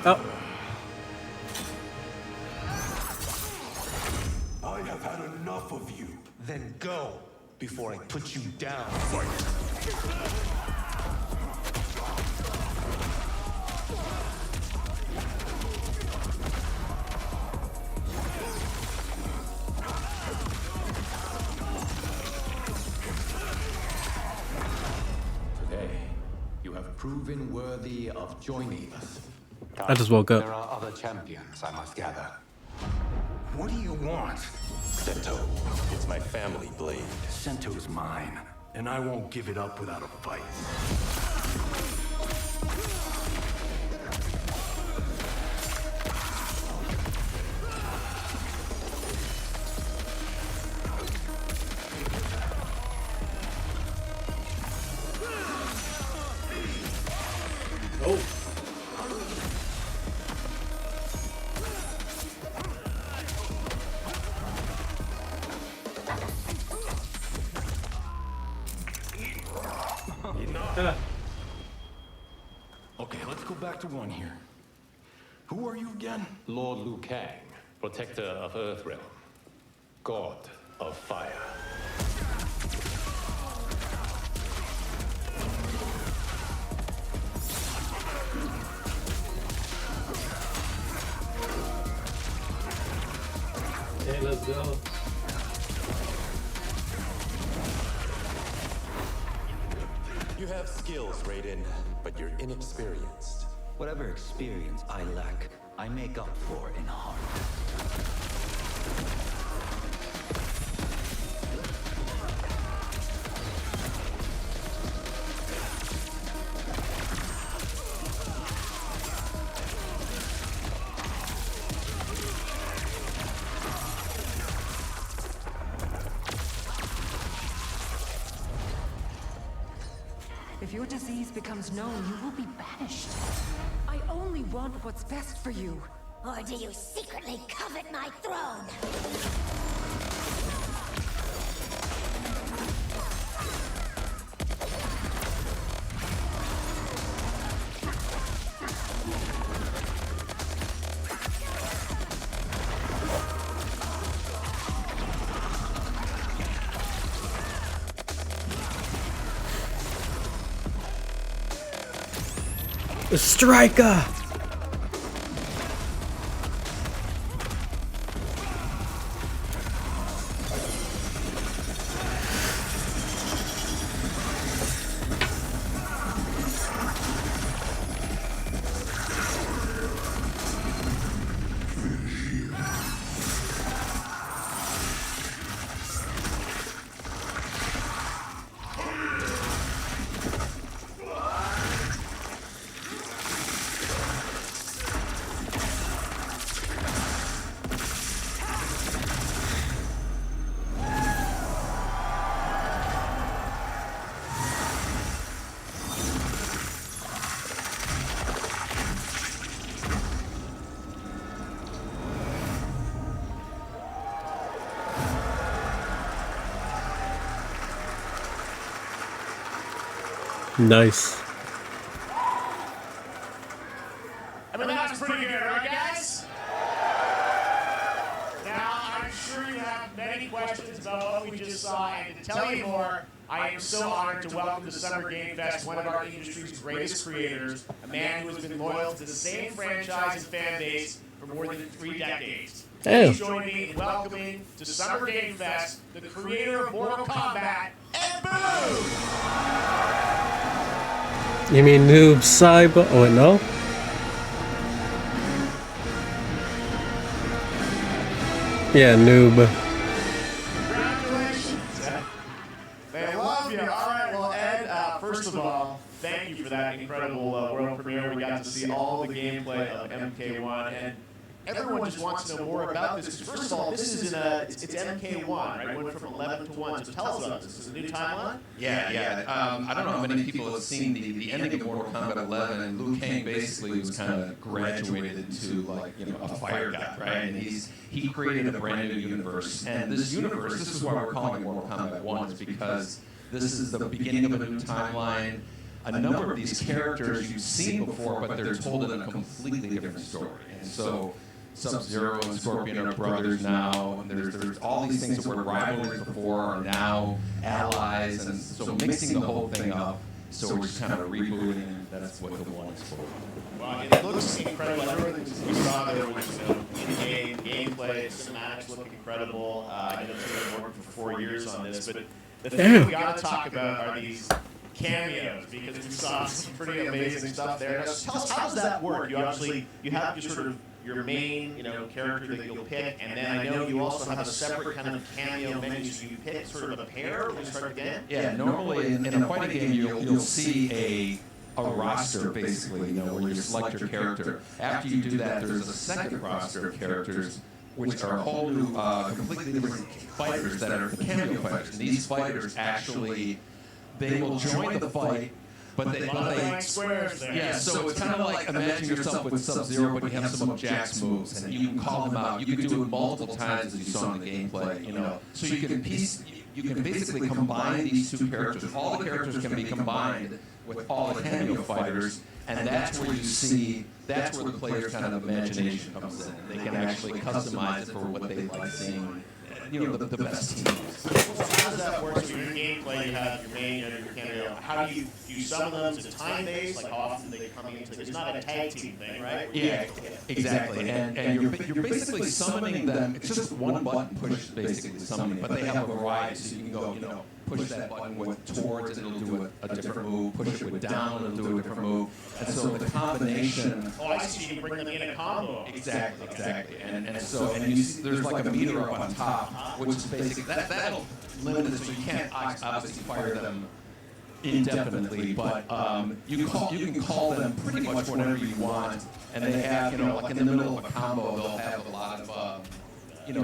Oh. I have had enough of you. Then go before I put you down. Today, you have proven worthy of joining us. I just woke up. There are other champions, I must gather. What do you want? Sento, it's my family blade. Sento's mine, and I won't give it up without a fight. Oh. Okay, let's go back to one here. Who are you again? Lord Liu Kang, protector of Earthrealm, god of fire. Hey, let's go. You have skills, Raiden, but you're inexperienced. Whatever experience I lack, I make up for in heart. If your disease becomes known, you will be banished. I only want what's best for you. Or do you secretly covet my throne? Striker! Nice. I mean, that's pretty good, right, guys? Now, I'm sure you have many questions about what we just saw, and to tell you more, I am so honored to welcome to Summer Game Fest one of our industry's greatest creators, a man who has been loyal to the same franchise and fan base for more than 3 decades. Damn. Please join me in welcoming to Summer Game Fest the creator of Mortal Kombat, Ed Boon! You mean Noob Cyber? Oh, wait, no? Yeah, Noob. Congratulations. They love you. All right, well, Ed, first of all, thank you for that incredible world premiere. We got to see all the gameplay of MK1, and everyone just wants to know more about this. First of all, this is it's MK1, right? It went from 11 to 1. So tell us about this. Is it a new timeline? Yeah. I don't know how many people have seen the ending of Mortal Kombat 11, and Liu Kang basically was kind of graduated into a fire god, right? And he created a brand new universe, and this universe, this is why we're calling it Mortal Kombat 1, is because this is the beginning of a new timeline. a number of these characters you've seen before, but they're told in a completely different story. And so Sub-Zero and Scorpion are brothers now, and there's all these things that were rivalries before are now allies, and so mixing the whole thing up. So we're just kind of rebooting, and that's what the one is for. Well, it looks incredible. Everything we saw there was, in-game gameplay, cinematics look incredible. I know you've been working for 4 years on this, but the thing we got to talk about are these cameos, because we saw some pretty amazing stuff there. Now, tell us, how does that work? You obviously you have your sort of your main, character that you'll pick, and then I know you also have a separate kind of cameo menu. So you pick sort of a pair when you start the game. Yeah, normally in a fighting game you'll see a roster basically, where you select your character. After you do that, there's a second roster of characters, which are a whole new, completely different fighters that are the cameo fighters. And these fighters actually, they will join the fight. But they yeah, so it's kind of like imagine yourself with Sub-Zero, but you have some of Jack's moves, and you can call them out. You can do it multiple times, as you saw in the gameplay. So you can basically combine these two characters. All the characters can be combined with all the cameo fighters, and that's where you see. That's where the player's kind of imagination comes in. They can actually customize it for what they like seeing. The best teams. So how does that work? So your gameplay, you have your main and your cameo. How do you do some of them? Is it time-based? Like how often do they come into? It's not a tag team thing, right? Yeah, exactly. And you're basically summoning them. It's just one button push, basically summoning. But they have a variety, so you can go, push that button with towards, and it'll do a different move. Push it with down, it'll do a different move. And so the combination. Oh, I see. You can bring them in a combo. Exactly. And so you see, there's like a meter up on top, which is basically that'll limit it, so you can't obviously fire them indefinitely, but you can call them pretty much whenever you want, and they have, like in the middle of a combo, they'll have a lot of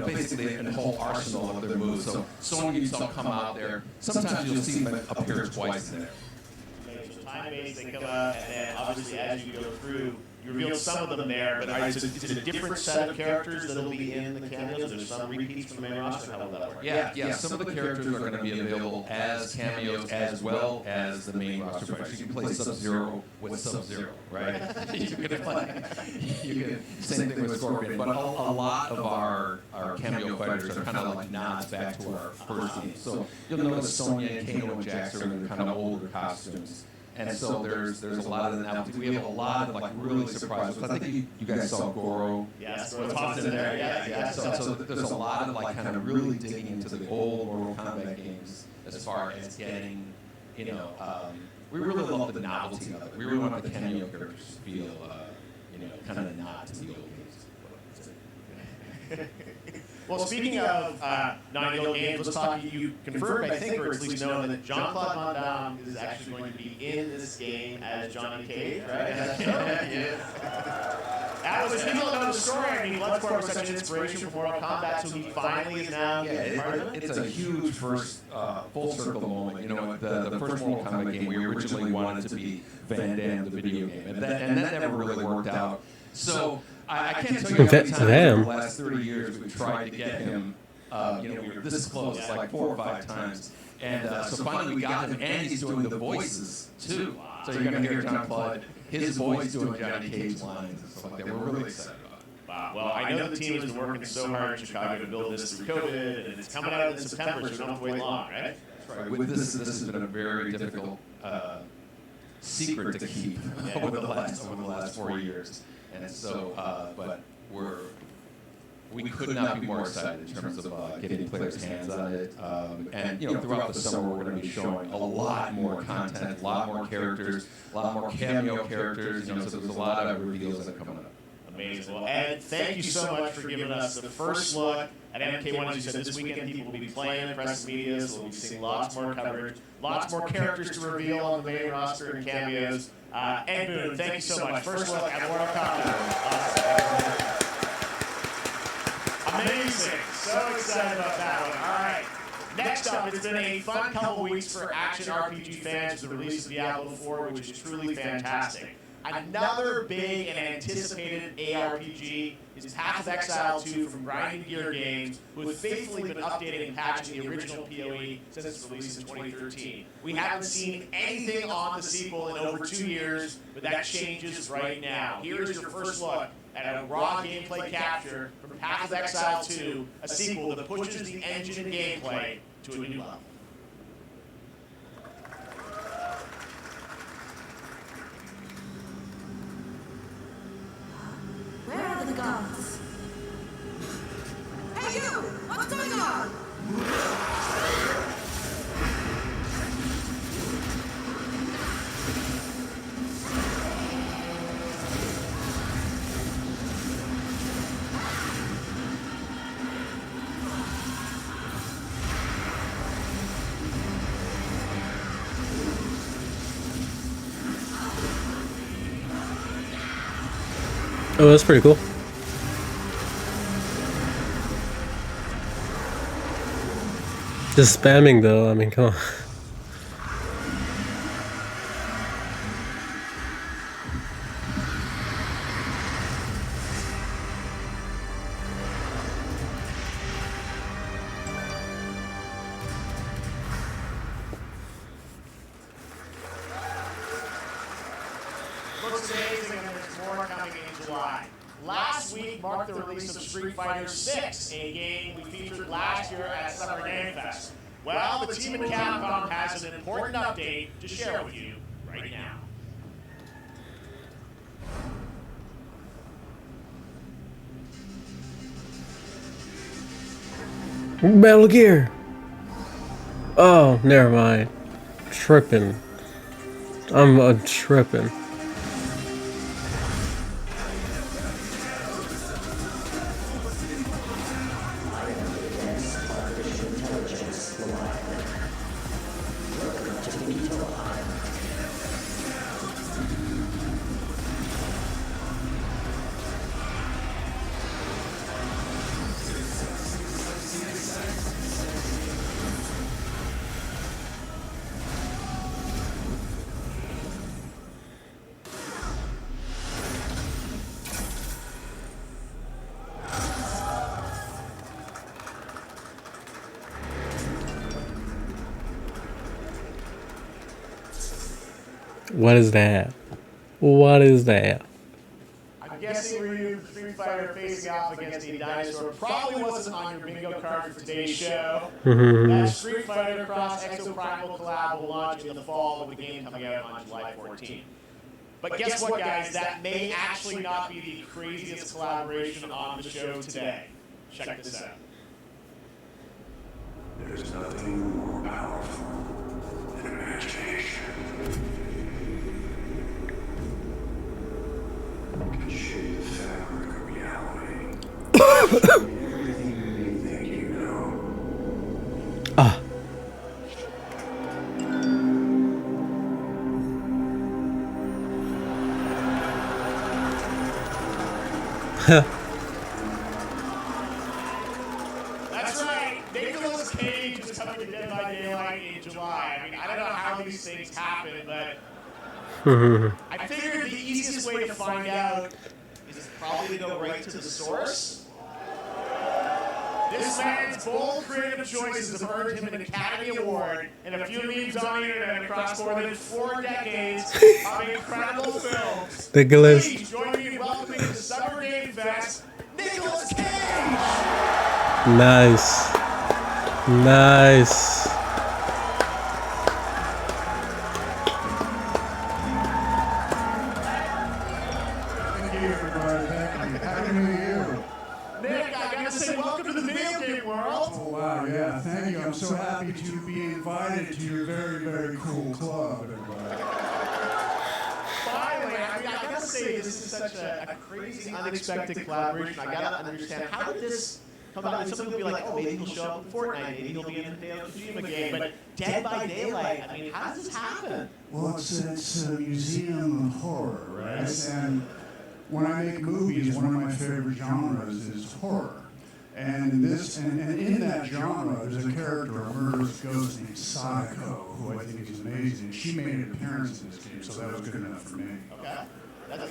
basically a whole arsenal of their moves. So some of you will come out there. Sometimes you'll see them appear twice in there. So time-based, they come out, and then obviously as you go through, you reveal some of them there, but is it a different set of characters that'll be in the cameos? There's some repeats from the main roster. How will that work? Yeah. Some of the characters are going to be available as cameos as well as the main roster fighters. You can play Sub-Zero with Sub-Zero, right? you can same thing with Scorpion, but a lot of our cameo fighters are kind of like nods back to our first team. So you'll notice Sonya and Kano and Jax are in their kind of older costumes. And so there's a lot of them. We have a lot of really surprises. I think you guys saw Goro. Yes, Goro popped in there. Yeah. So there's a lot of kind of really digging into the old Mortal Kombat games as far as getting, we really love the novelty of it. We really want the cameo characters to feel, kind of a nod to the old games. Well, speaking of non-guild games, let's talk. You confirmed, I think, or at least known that Jean-Claude Van Damme is actually going to be in this game as Johnny Cage, right? That was, people don't know the story. I mean, Bloodsport was such an inspiration for Mortal Kombat, so he finally is now part of it. It's a huge first full circle moment. The first Mortal Kombat game, we originally wanted to be Van Damme, the video game, and that never really worked out. So I can't tell you how many times in the last 30 years we've tried to get him. We were this close, like 4 or 5 times. And so finally we got him, and he's doing the voices too. So you're going to hear Jean-Claude, his voice doing Johnny Cage lines and stuff like that. We're really excited about it. Wow. Well, I know the team has been working so hard in Chicago to build this through COVID, and it's coming out in September, so we don't have to wait long, right? That's right. With this has been a very difficult secret to keep over the last 4 years. And so, but we could not be more excited in terms of getting players' hands on it. And throughout the summer, we're going to be showing a lot more content, a lot more characters, a lot more cameo characters. So there's a lot of reveals that are coming up. Amazing. Well, Ed, thank you so much for giving us the first look at MK1. As you said, this weekend people will be playing press media, so we'll be seeing lots more coverage, lots more characters to reveal on the main roster and cameos. Ed Boon, thank you so much. First look at Mortal Kombat. Amazing. So excited about that one. All right. Next up, it's been a fun couple weeks for action RPG fans with the release of Diablo 4, which is truly fantastic. Another big and anticipated ARPG is Path of Exile 2 from Grinding Gear Games, who has faithfully been updating and patching the original PoE since its release in 2013. We haven't seen anything on the sequel in over 2 years, but that changes right now. Here is your first look at a raw gameplay capture from Path of Exile 2, a sequel that pushes the engine and gameplay to a new level. Where are the guns? Hey you! What's going on? Oh, that's pretty cool. Just spamming though, I mean, come on. Looks amazing, and there's more coming in July. Last week marked the release of Street Fighter VI, a game we featured last year at Summer Game Fest. Well, the team at Capcom has an important update to share with you right now. Metal Gear! Oh, never mind. Tripping. I'm tripping. What is that? What is that? I'm guessing Ryu from Street Fighter facing off against a dinosaur probably wasn't on your bingo card for today's show. That Street Fighter Cross Exoprimal collab will launch in the fall with the game coming out on July 14th. But guess what, guys? That may actually not be the craziest collaboration on the show today. Check this out. There's nothing more powerful than imagination. Can shape the fabric of reality. Everything you may think you know. Ah. That's right. Nicolas Cage is coming to Dead by Daylight in July. I mean, I don't know how these things happen, but I figured the easiest way to find out is probably to go right to the source. This man's bold creative choices have earned him an Academy Award and a few memes on the internet across more than 4 decades of incredible films. Nicolas. Please join me in welcoming to Summer Game Fest, Nicolas Cage! Nice. Nice. Thank you, everybody. Thank you. Happy New Year. Nick, I gotta say welcome to the video game world! Oh, wow, yeah. Thank you. I'm so happy to be invited to your very, very cool club, everybody. Finally, I mean, I gotta say, this is such a crazy, unexpected collaboration. I gotta understand, how did this come about? Some people will be like, oh, maybe he'll show up in Fortnite, maybe he'll be in a Hideo Kojima game, but Dead by Daylight, I mean, how does this happen? Well, it's a museum of horror, right? And when I make movies, one of my favorite genres is horror. And in that genre, there's a character, a murderous ghost named Sadako, who I think is amazing. She made an appearance in this game, so that was good enough for me. Okay.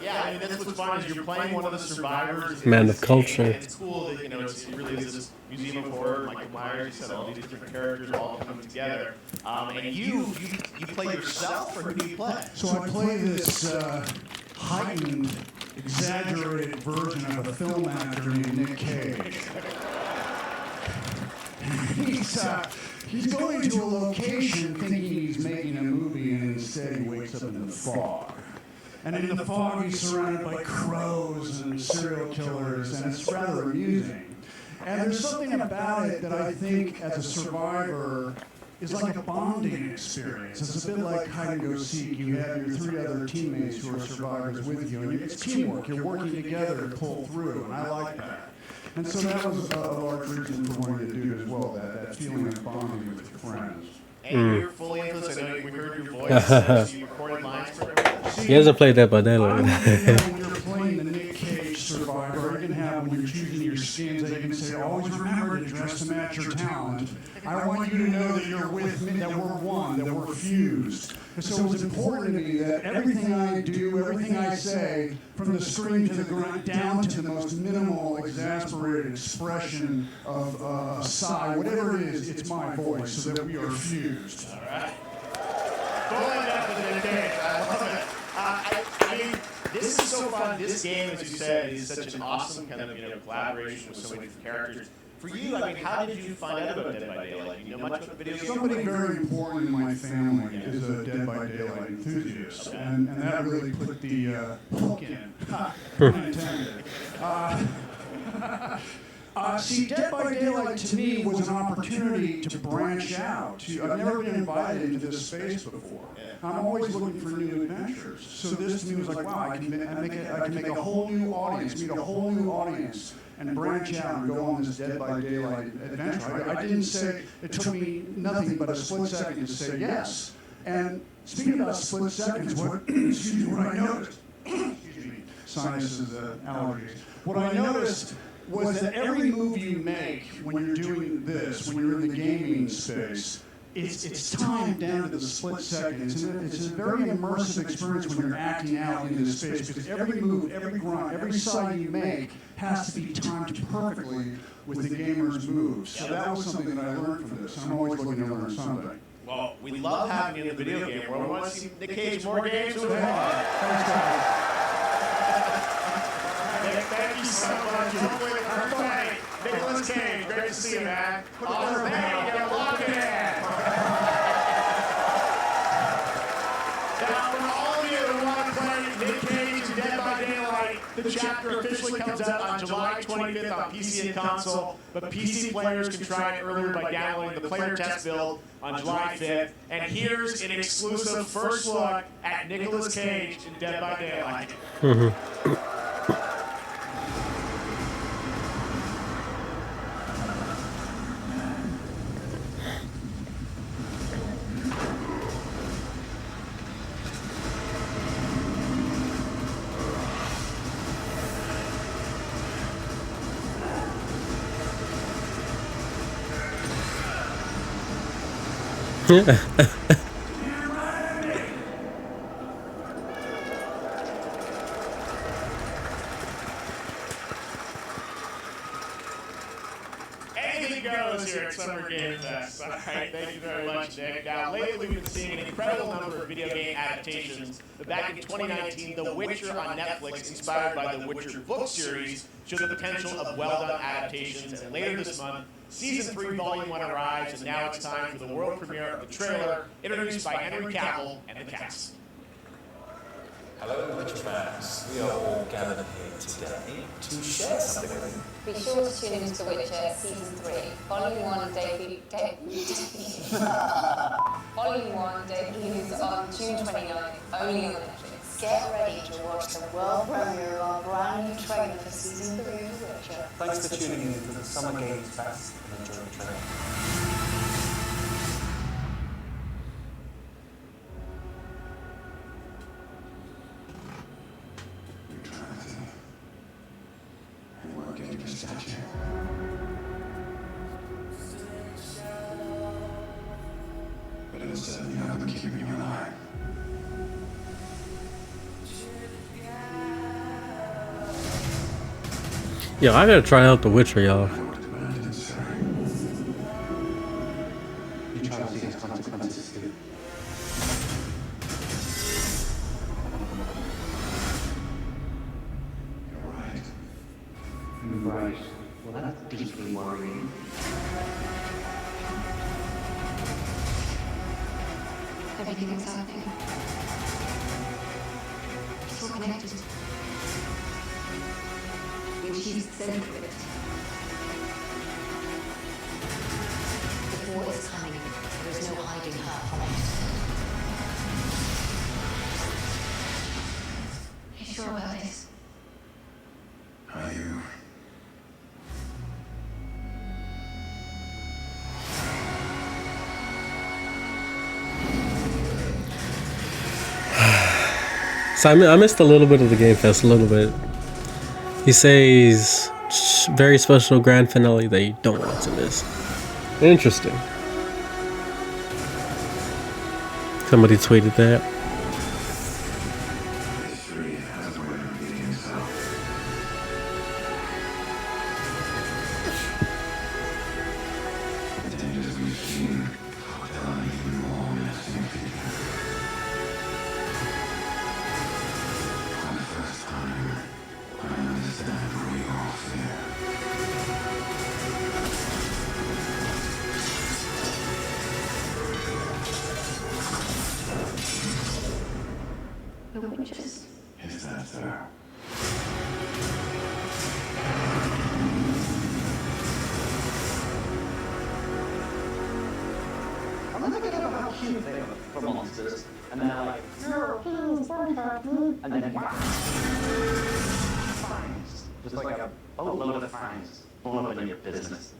Yeah, I mean, that's what's fun is you're playing one of the survivors. Man of culture. It's cool that, you know, it really is this museum of horror. Michael Myers, you said all these different characters all coming together. And you play yourself, or who do you play? So I play this heightened, exaggerated version of a film actor named Nick Cage. He's going to a location thinking he's making a movie, and instead he wakes up in the fog. And in the fog, he's surrounded by crows and serial killers, and it's rather amusing. And there's something about it that I think, as a survivor, is like a bonding experience. It's a bit like hide and go seek. You have your 3 other teammates who are survivors with you, and it's teamwork. You're working together to pull through, and I like that. And so that was a large reason for wanting to do as well, that feeling of bonding with your friends. And you're fully into this. I know we heard your voice. So you recorded lines for everyone. He hasn't played Dead by Daylight. When you're playing the Nick Cage Survivor, you can have, when you're choosing your skins, they can say, always remember to dress to match your talent. I want you to know that you're with me, that we're one, that we're fused. So it's important to me that everything I do, everything I say, from the screen to the ground, down to the most minimal, exasperated expression of a sigh, whatever it is, it's my voice, so that we are fused. All right. Going up to the day. I love it. I mean, this is so fun. This game, as you said, is such an awesome kind of, you know, collaboration with so many different characters. For you, I mean, how did you find out about Dead by Daylight? Do you know much about video games? Somebody very important in my family is a Dead by Daylight enthusiast, and that really put the hook in. Pun intended. See, Dead by Daylight to me was an opportunity to branch out. I've never been invited into this space before. I'm always looking for new adventures. So this to me was like, wow, I can make a whole new audience, meet a whole new audience, and branch out and go on this Dead by Daylight adventure. I didn't say, it took me nothing but a split second to say yes. And speaking about split seconds, what I noticed, sinuses, allergies, what I noticed was that every move you make when you're doing this, when you're in the gaming space, it's timed down to the split second. It's a very immersive experience when you're acting out in this space, because every move, every grunt, every sigh you make has to be timed perfectly with the gamer's moves. So that was something that I learned from this. I'm always looking to learn something. Well, we love having you in the video game world. We want to see Nick Cage more games with him. Thanks, guys. Thank you so much. Everybody, Nicolas Cage, great to see you, man. Awesome, man. Get locked in. Now, for all of you who want to play Nick Cage and Dead by Daylight, the chapter officially comes out on July 25th on PC and console, but PC players can try it earlier by downloading the player test build on July 5th. And here's an exclusive first look at Nicolas Cage in Dead by Daylight. Anything goes here at Summer Game Fest. All right, thank you very much, Nick. Now, lately we've been seeing an incredible number of video game adaptations. But back in 2019, The Witcher on Netflix, inspired by the Witcher book series, showed the potential of well-done adaptations. And later this month, Season 3, Volume 1 arrives, and now it's time for the world premiere of the trailer, introduced by Henry Cavill and the cast. Hello, Witcher fans. We are all gathered here today to share something with you. Be sure to tune into The Witcher Season 3. Volume 1 Volume 1 debuts on June 29th, only on Netflix. Get ready to watch the world premiere of our brand new trailer for Season 3 of The Witcher. Thanks for tuning in to the Summer Games Fest and enjoy the trailer. But it'll certainly help in keeping you alive. Yo, I gotta try out The Witcher, y'all. You try to see his consequences too. Right. Well, that's deeply worrying. Everything that's happening. It's all connected. And she's the center of it. The war is coming. There is no hiding her from it. You sure about this? Are you? So I missed a little bit of the Game Fest, a little bit. He says very special grand finale that you don't want to miss. Interesting. Somebody tweeted that. History has a way of repeating itself. The dangers we've seen foretell an even more menacing future. For the first time, I understand real fear. The witches. Is that so? I'm gonna get over how cute they are for monsters, and then they're like, no, please don't hurt me, and then wow. Fangs. Just like a boatload of fangs all up in your business.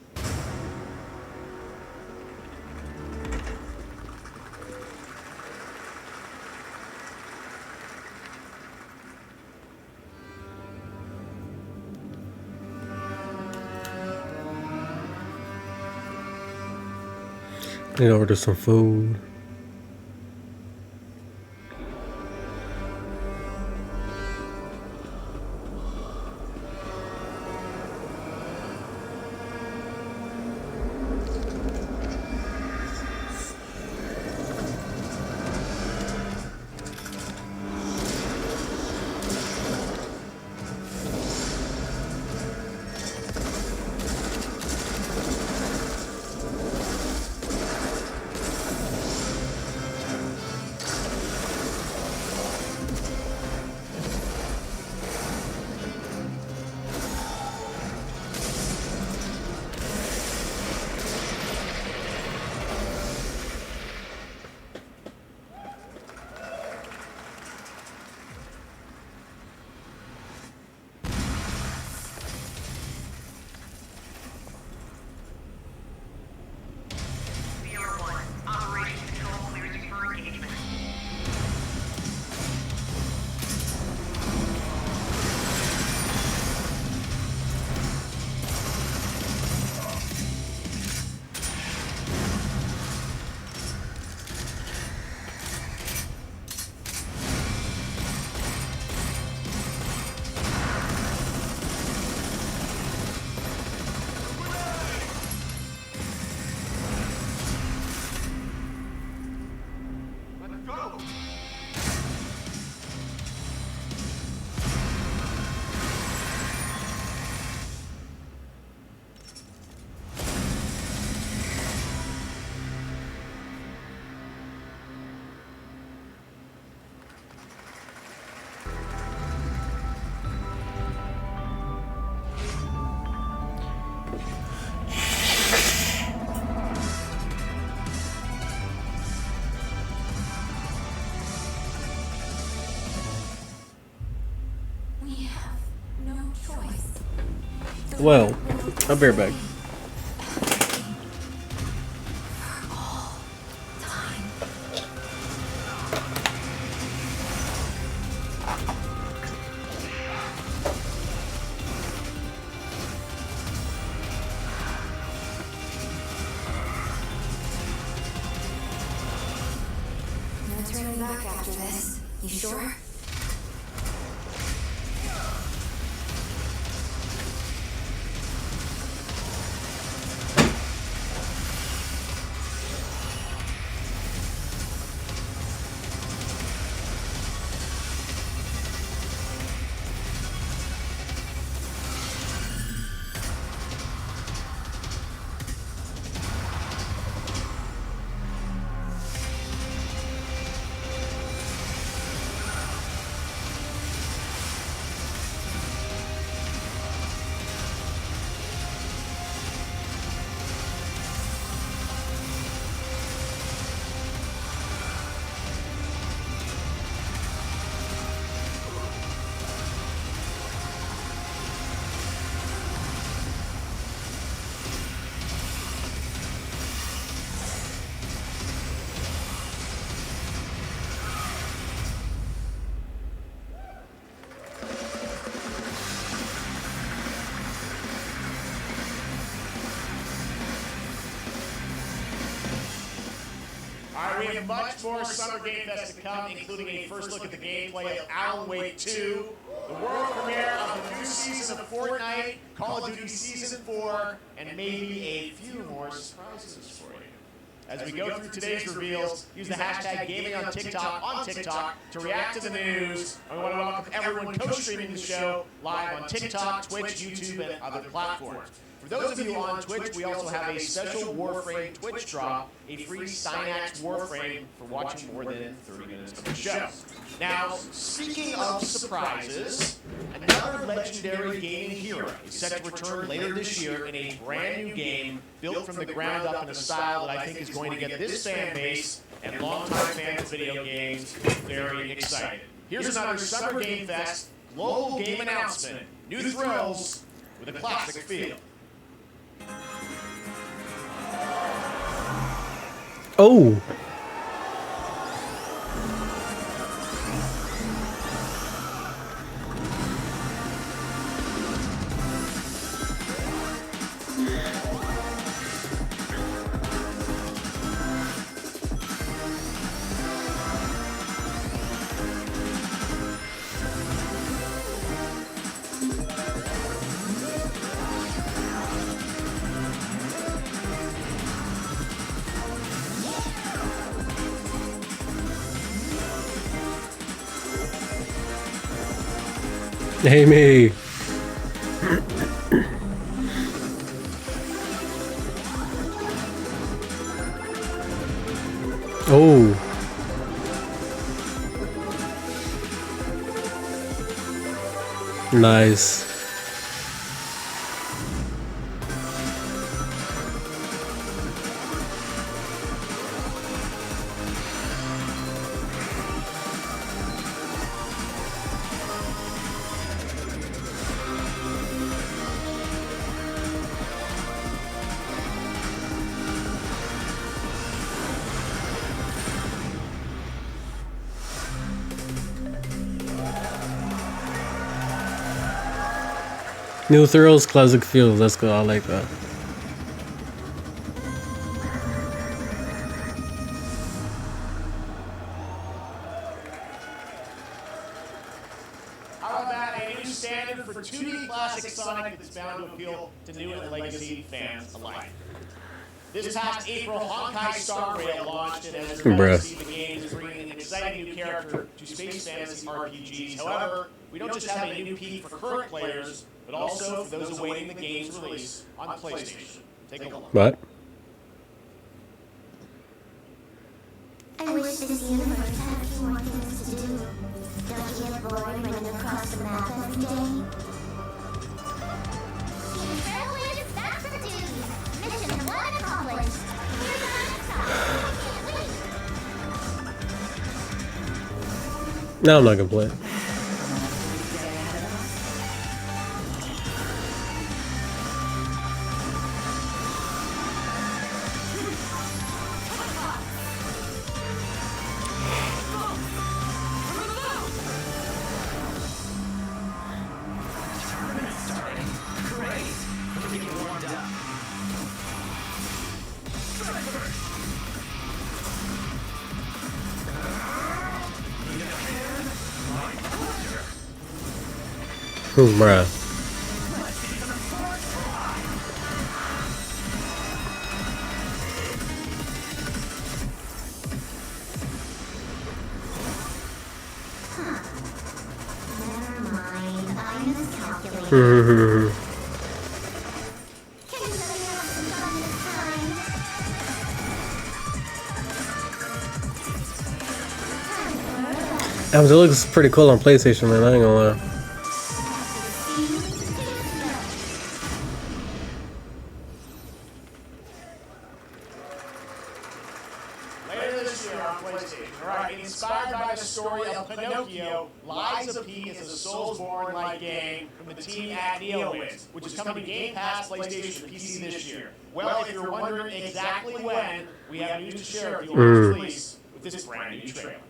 Need to order some food. Well, I'll be right back. No turning back after this. You sure? 「 What? 「 「」 "」 "」 "」 "」 "」 "」 "」 "」 "」 "」 "」 "」 "」 "」 "」 "」 "」 "」 "」 "」 "」 " have much more Summer Game Fest to come, including a first look at the gameplay of Alan Wake 2, the world premiere of the new season of Fortnite, Call of Duty Season 4, and maybe a few more surprises for you. As we go through today's reveals, use the hashtag gaming on TikTok to react to the news. And we want to welcome everyone co-streaming the show live on TikTok, Twitch, YouTube, and other platforms. For those of you on Twitch, we also have a special Warframe Twitch drop, a free Cynax Warframe for watching more than 30 minutes of the show. Now, speaking of surprises, another legendary gaming hero is set to return later this year in a brand new game built from the ground up in a style that I think is going to get this fan base and longtime fans of video games very excited. Here's another Summer Game Fest global game announcement, new thrills with a classic feel. Oh. Amy. Oh. Nice. New thrills, classic feels. Let's go. I like that. How about that? A new standard for 2D classic Sonic that's bound to appeal to new and legacy fans alike. This past April, Honkai Star Rail launched, and as you're about to see, the game is bringing an exciting new character to space fantasy RPGs. However, we don't just have a new peek for current players, but also for those awaiting the game's release on PlayStation. Take a look. What? I wish this universe had a few more things to do. Don't you get bored running across the map every day? Team Trailblazers back for duty. Mission 1 accomplished. Here's the next stop. Can't wait. Now I'm not gonna play it. Bruh. Never mind, I miscalculated. It looks pretty cool on PlayStation, man. I ain't gonna lie. Later this year on PlayStation. Alright, inspired by the story of Pinocchio, Lies of P is a Soulsborne-like game from the team at NeoWiz, which is coming to Game Pass, PlayStation, and PC this year. Well, if you're wondering exactly when, we have news to share with you on its release with this brand new trailer.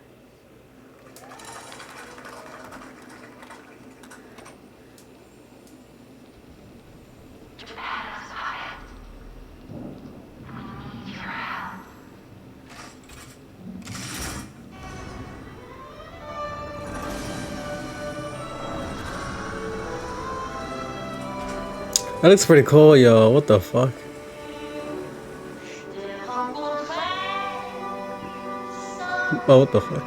That looks pretty cool, yo. What the fuck? Oh, what the fuck?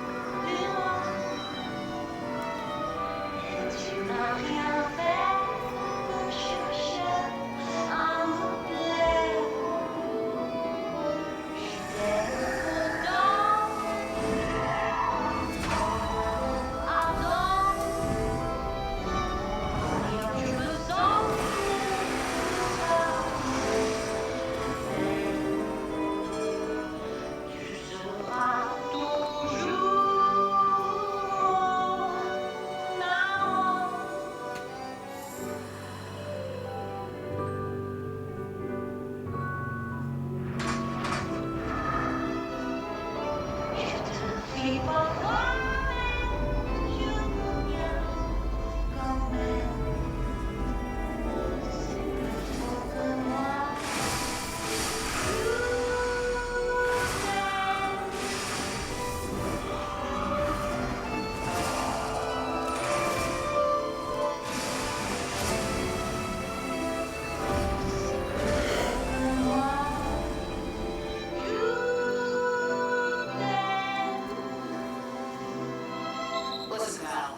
Listen, pal.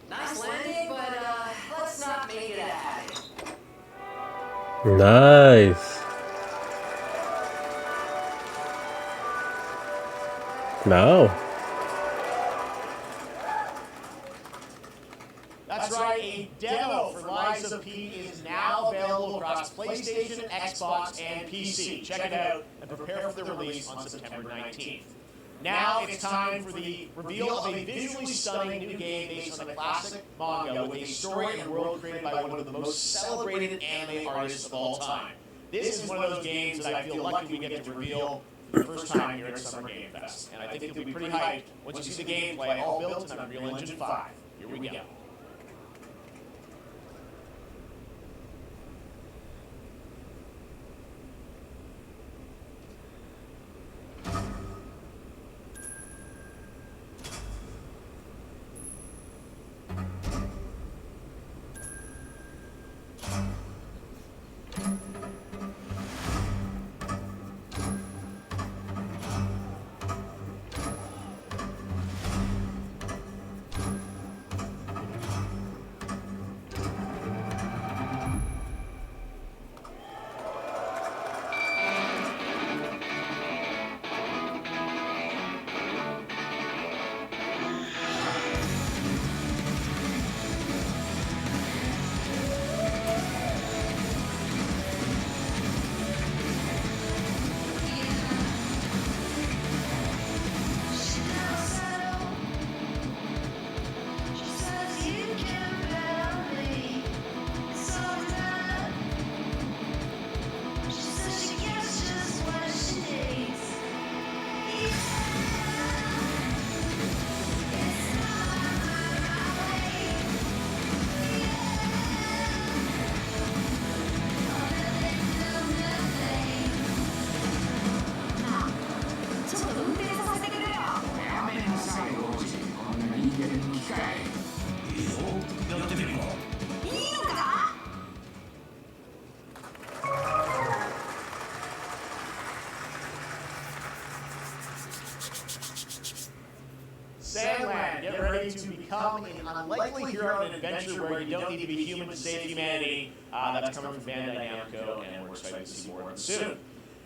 Nice landing, but let's not make it a habit. Nice. No. That's right, a demo for Lies of P is now available across PlayStation, Xbox, and PC. Check it out and prepare for the release on September 19th. Now it's time for the reveal of a visually stunning new game based on a classic manga with a story and world created by one of the most celebrated anime artists of all time. This is one of those games that I feel lucky we get to reveal for the first time here at Summer Game Fest. And I think you'll be pretty hyped once you see the gameplay all built in Unreal Engine 5. Here we go. Sandland, get ready to become an unlikely hero in an adventure where you don't need to be human to save humanity. That's coming from Bandai Namco, and we're excited to see more of it soon.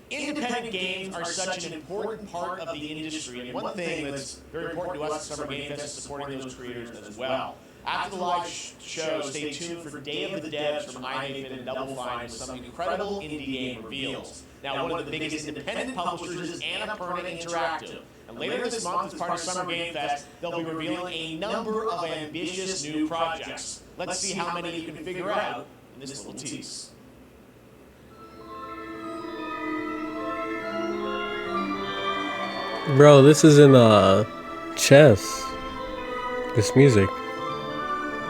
Independent games are such an important part of the industry, and one thing that's very important to us at Summer Game Fest is supporting those creators as well. After the live show, stay tuned for Day of the Devs from iMaven and Double Fine with some incredible indie game reveals. Now, one of the biggest independent publishers is Annapurna Interactive. And later this month, as part of Summer Game Fest, they'll be revealing a number of ambitious new projects. Let's see how many you can figure out in this little tease. Bro, this is in chess. This music.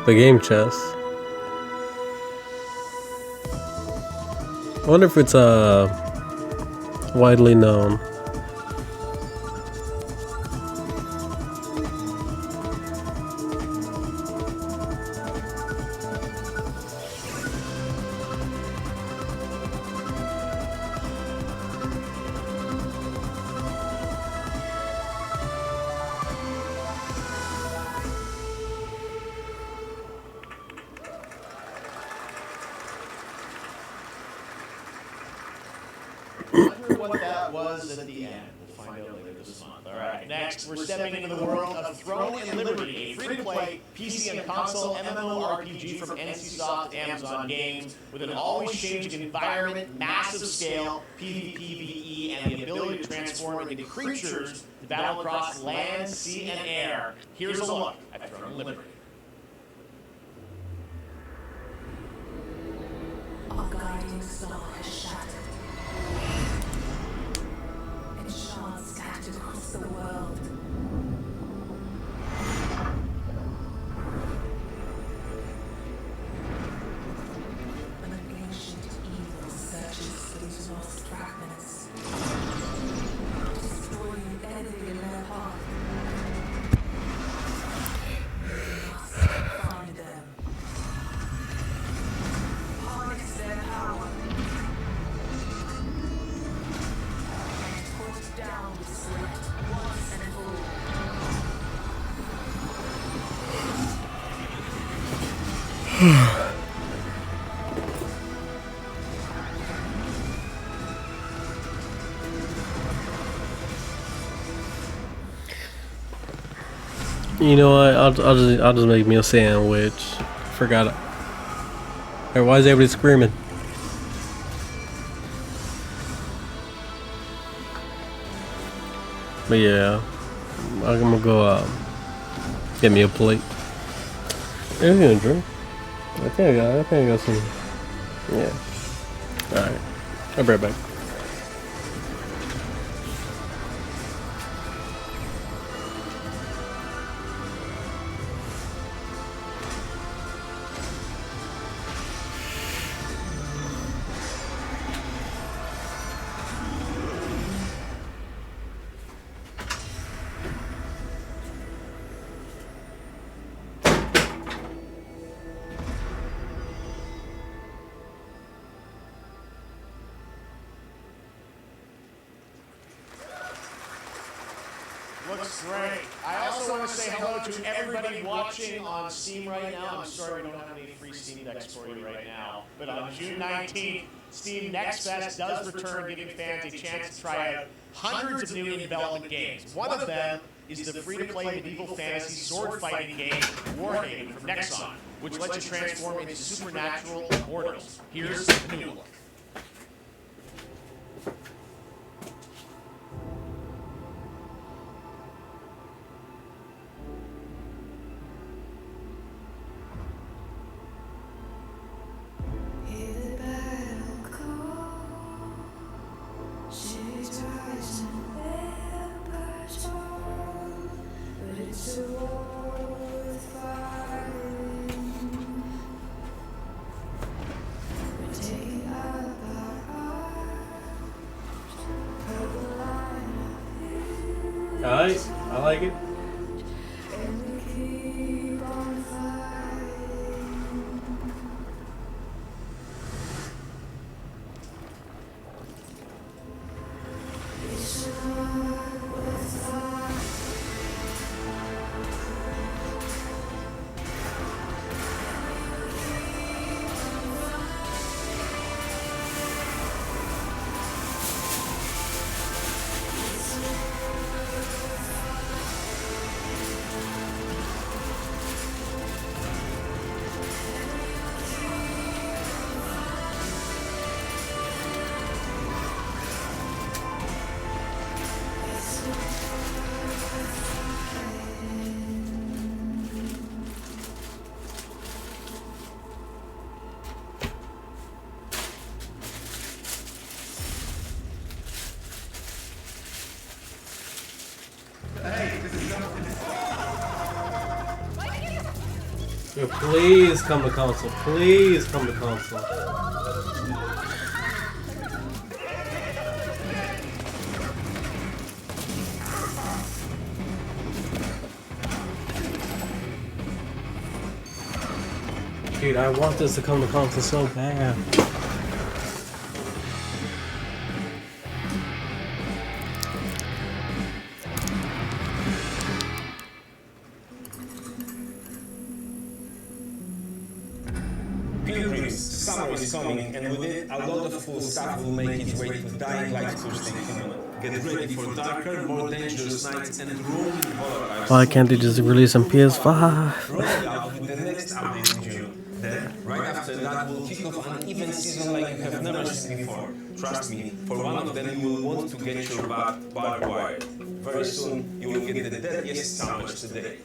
The game chess. I wonder if it's widely known. is at the end. We'll find out later this month. All right, next, we're stepping into the world of Throne and Liberty, a free-to-play PC and console MMORPG from NCSoft and Amazon Games, with an always-changing environment, massive scale, PvP, PvE, and the ability to transform into creatures to battle across land, sea, and air. Here's a look at Throne and Liberty. Our guiding star has shattered. And shards scattered across the world. An ancient evil searches these lost fragments, destroying anything in their path. We must find them. Harness their power. And put down this threat once and for You know what? I'll just make me a sandwich. Forgot it. Hey, why is everybody screaming? But yeah, I'm gonna go get me a plate. Yeah, I'm gonna drink. I think I got some. Yeah. All right. I'll be right back. Looks great. I also want to say hello to everybody watching on Steam right now. I'm sorry we don't have any free Steam decks for you right now. But on June 19th, Steam Next Fest does return, giving fans a chance to try out hundreds of new in-development games. One of them is the free-to-play medieval fantasy sword-fighting game Warhaven from Nexon, which lets you transform into supernatural immortals. Here's the new look. Alright, I like it. Yo, please come to console. Please come to console. Dude, I want this to come to console so bad. Summer is coming, and with it, a lot of cool stuff will make its way to Dying Light to stay human. Get ready for darker, more dangerous nights and rolling horror lives. Why can't they just release on PS5? Rolling out with the next update in June. Then, right after that, we'll kick off an event season like you have never seen before. Trust me, for one of them you will want to get your barbed wire. Very soon, you will get the deadliest sandwich today.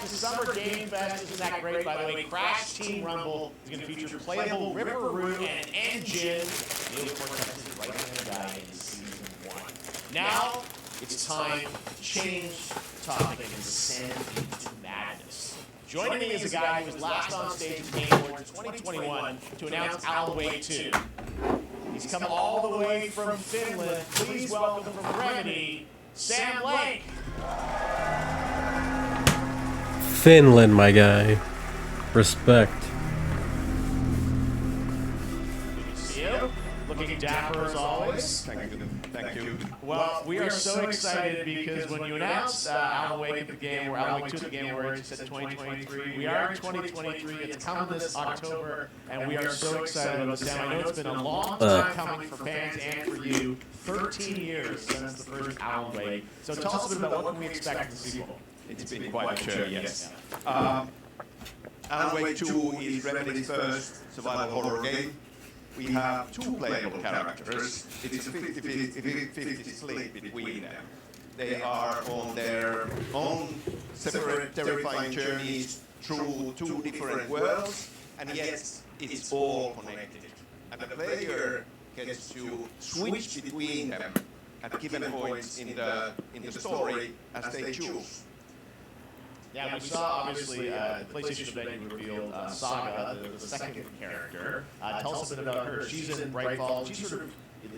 Summer Game Fest isn't that great, by the way. Crash Team Rumble is going to feature playable Ripper Root and Engine. Neil Cortez's right-hand guy in Season 1. Now, it's time to change the topic and descend into madness. Joining me is a guy who was last on stage at Game Awards 2021 to announce Alan Wake 2. He's come all the way from Finland. Please welcome from Remedy, Sam Lake. Finland, my guy. Respect. Good to see you. Looking dapper as always. Thank you. Thank you. Well, we are so excited because when you announced Alan Wake at the Game, or Alan Wake 2 at the Game Awards, you said 2023. We are in 2023. It's coming this October, and we are so excited about this. Sam, I know it's been a long time coming for fans and for you. 13 years since the first Alan Wake. So tell us a bit about what can we expect in the sequel. It's been quite a journey, yes. Alan Wake 2 is Remedy's first survival horror game. We have two playable characters. It's a 50-50 split between them. They are on their own separate terrifying journeys through two different worlds, and yet it's all connected. And the player gets to switch between them at given points in the story as they choose. Yeah, we saw, obviously, the PlayStation event you revealed Saga, the second character. Tell us a bit about her. She's in Brightfall. She's sort of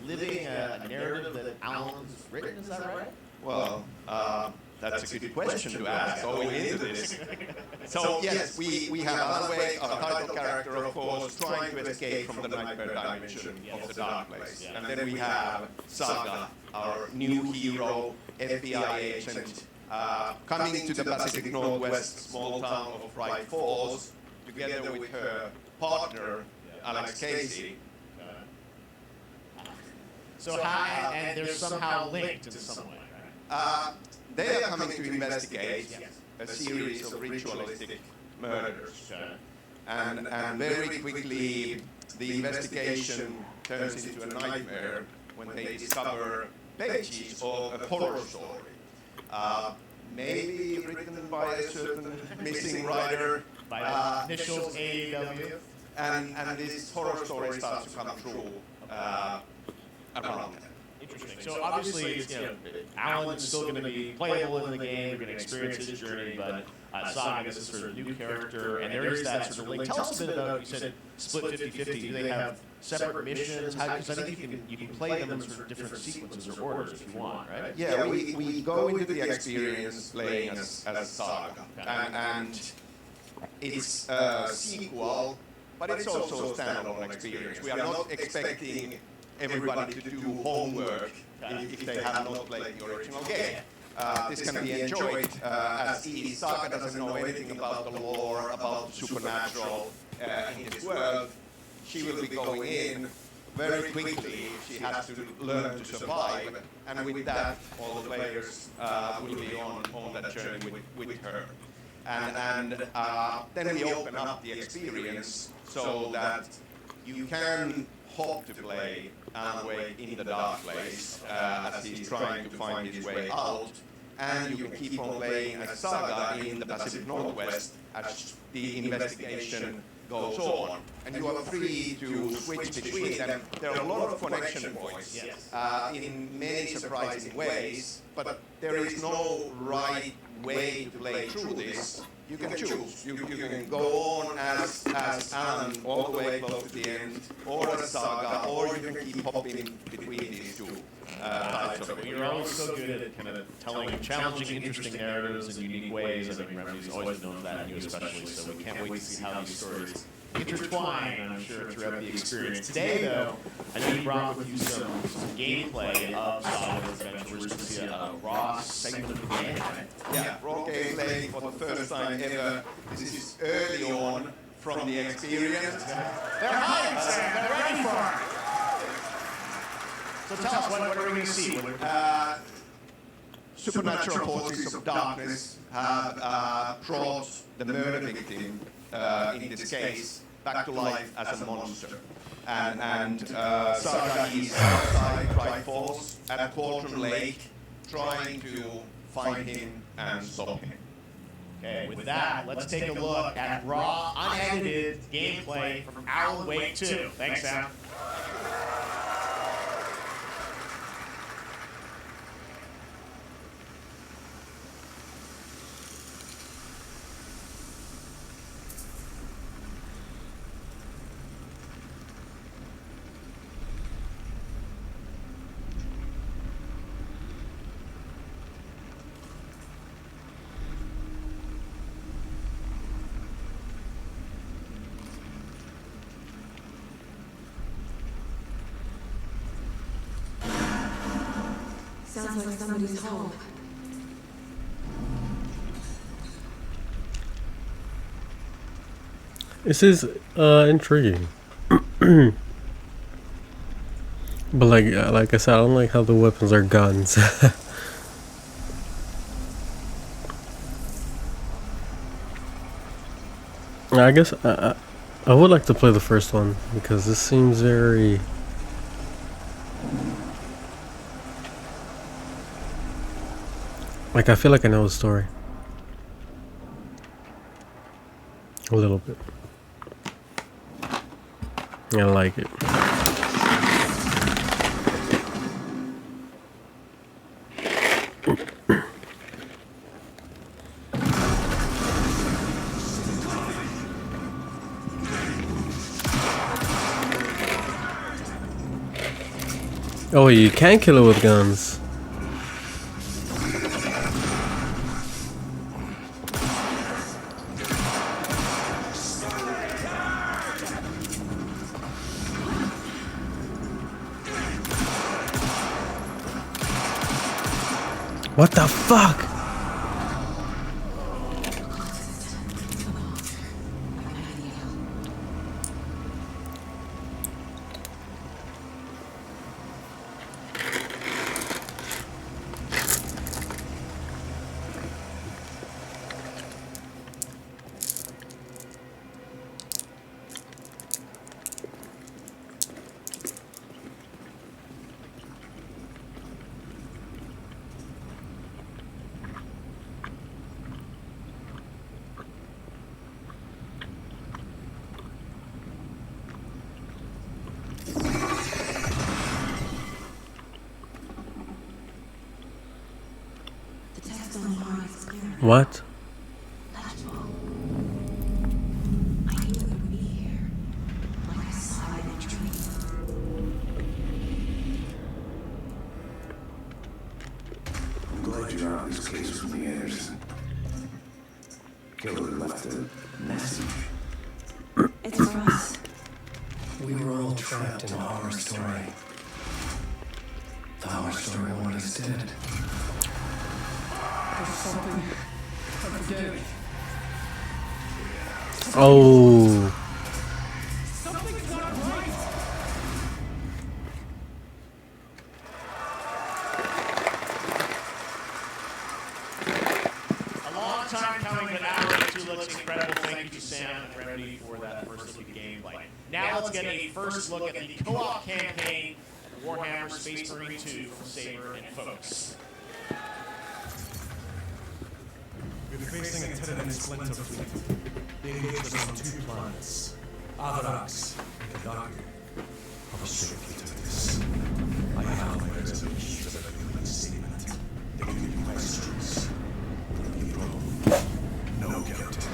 living a narrative that Alan's written, is that right? Well, that's a good question to ask going into this. So, yes, we have Alan Wake, our title character, of course, trying to escape from the nightmare dimension of the Dark Place. And then we have Saga, our new hero, FBI agent, coming to the Pacific Northwest small town of Bright Falls, together with her partner, Alex Casey. So how, and they're somehow linked in some way, right? They are coming to investigate a series of ritualistic murders. And very quickly, the investigation turns into a nightmare when they discover pages of a horror story. Maybe written by a certain missing writer. By initials AEW. And this horror story starts to come true around them. Interesting. So obviously, Alan's still going to be playable in the game. You're going to experience his journey, but Saga is a sort of new character, and there is that sort of link. Tell us a bit about, you said, split 50-50. Do they have separate missions? Because I think you can play them in sort of different sequences or orders if you want, right? Yeah, we go into the experience playing as Saga, and it's a sequel, but it's also a standalone experience. We are not expecting everybody to do homework if they have not played the original game. This can be enjoyed as is. Saga doesn't know anything about the lore, about the supernatural in this world. She will be going in very quickly. She has to learn to survive, and with that, all the players will be on that journey with her. and then we open up the experience so that you can hope to play Alan Wake in the Dark Place as he's trying to find his way out, and you can keep on playing as Saga in the Pacific Northwest as the investigation goes on, and you are free to switch between them. There are a lot of connection points in many surprising ways, but there is no right way to play through this. You can choose. You can go on as Alan all the way close to the end, or as Saga, or you can keep hopping between these two types of it. You're always so good at kind of telling challenging, interesting narratives in unique ways. I think Remedy's always known that, and you especially, so we can't wait to see how these stories intertwine, I'm sure, throughout the experience. Today, though, I know you brought with you some gameplay of Saga's Adventure. We're going to see a raw segment of the game, right? Yeah, raw gameplay for the first time ever. This is early on from the experience. They're hyped, Sam. They're ready for it. So tell us, what are we going to see? Supernatural forces of darkness have brought the murder victim, in this case, back to life as a monster. And Saga is outside Bright Falls at Cauldron Lake, trying to find him and stop him. Okay, with that, let's take a look at raw, unedited gameplay from Alan Wake 2. Thanks, Sam. Sounds like somebody's home. This is intriguing. But like I said, I don't like how the weapons are guns. I guess I would like to play the first one because this seems very I feel like I know the story a little bit. I like it. Oh, you can kill it with guns. What the fuck? What? I'm glad you're out of this case with me, Anderson. Killer left a message. It's for us. We were all trapped in a horror story. The horror story wanted us dead. There's something unforgiving. Oh. Something's not right. A long time coming, but Alan thank you to Sam and Remedy for that first look at gameplay. Now let's get a first look at the co-op campaign of Warhammer Space Marine 2 from Saber and Focus. We're facing a Tyranids splinter fleet. They engaged us on 2 planets, Avarax and Kadaki. How strictly to this. I have my reservations of every statement. They can be questions. The problem, no guarantee.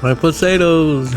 My potatoes.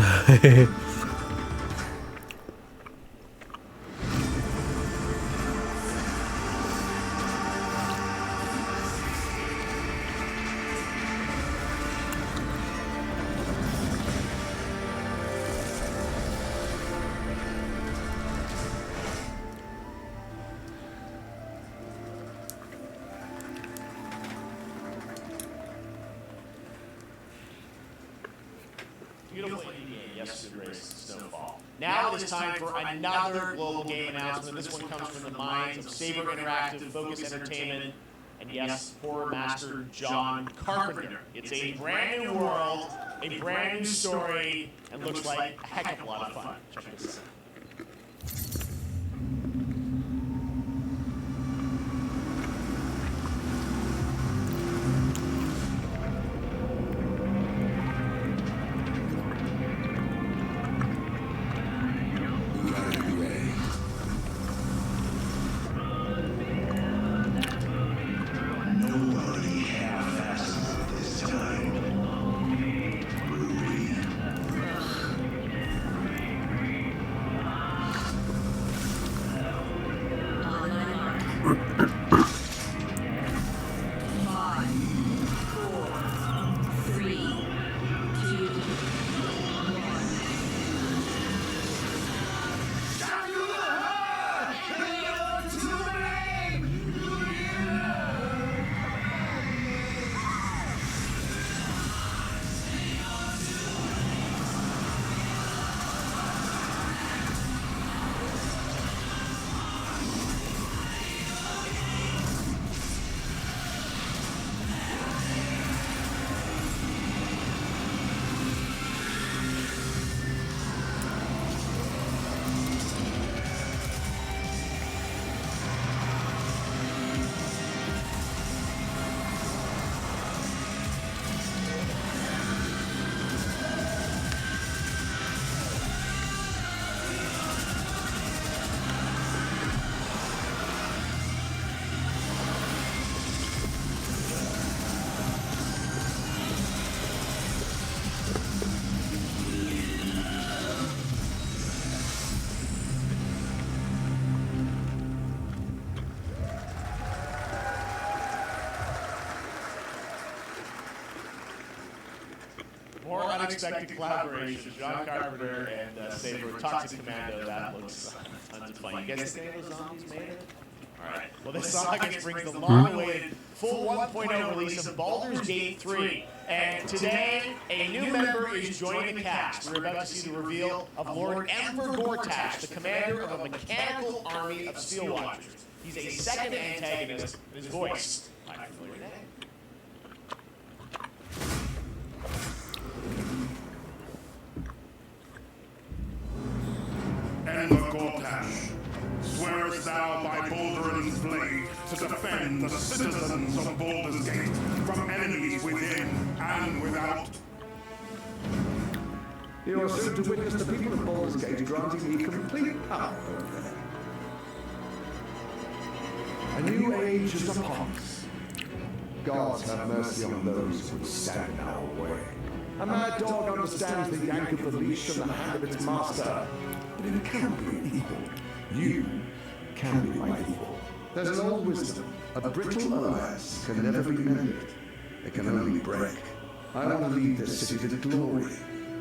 Beautiful indie game, yes to Grace Snowfall. Now it is time for another global game announcement. This one comes from the minds of Saber Interactive, Focus Entertainment, and yes, horror master John Carpenter. It's a brand new world, a brand new story, and looks like a heck of a lot of fun. Check this out. unexpected collaboration. John Carpenter and Saber, Toxic Commando. That looks tons of fun. You guys think any of those zombies made it? Alright. Well, this August brings the long-awaited full 1.0 release of Baldur's Gate 3. And today, a new member is joining the cast. We're about to see the reveal of Lord Emperor Gortash, the commander of a mechanical army of Steel Watchers. He's a second antagonist, and his voice, my familiar name. Emperor Gortash, swearest thou by Balduran's blade to defend the citizens of Baldur's Gate from enemies within and without? You are soon to witness the people of Baldur's Gate granting me complete power over them. A new age is upon us. Gods have mercy on those who stand in our way. A mad dog understands the yank of the leash from the hand of its master, but it can't be an equal. You can be my equal. There's an old wisdom. A brittle alliance can never be mended. It can only break. I want to lead this city to glory,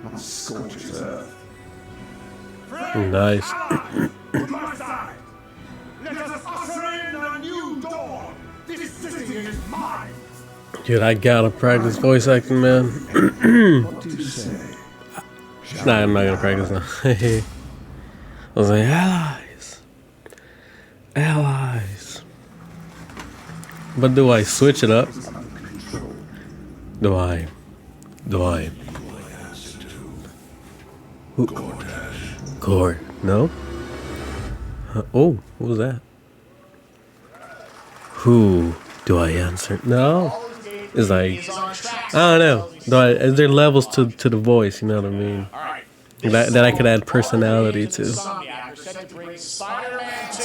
not scorch its earth. Nice. With my side, let us usher in a new dawn. This city is mine. Dude, I gotta practice voice acting, man. What do you say? Nah, I'm not gonna practice now. I was like, allies. Allies. But do I switch it up? Do I? Who? Gord. No? Oh, what was that? Who do I answer? No. It's like, I don't know. Is there levels to the voice, you know what I mean? That I could add personality to. Set to bring Spider-Man 2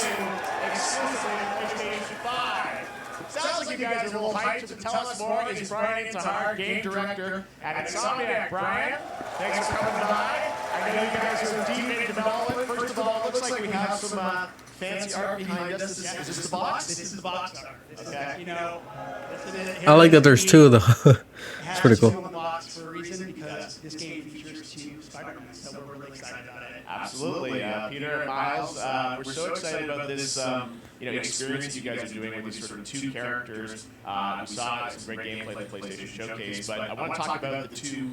exclusively to PlayStation 5. Sounds like you guys are a little hyped. To tell us more is Brian Tahar, game director at Insomniac. Brian, thanks for coming by. I know you guys are deep in development. First of all, it looks like we have some fancy art behind us. Is this the box? This is the box art. Okay. You know, I like that there's two of them. It's pretty cool. On the box for a reason, because this game features 2 Spider-Man, so we're really excited about it. Absolutely, Peter and Miles. We're so excited about this, experience you guys are doing with these sort of 2 characters. We saw some great gameplay at the PlayStation Showcase, but I want to talk about the 2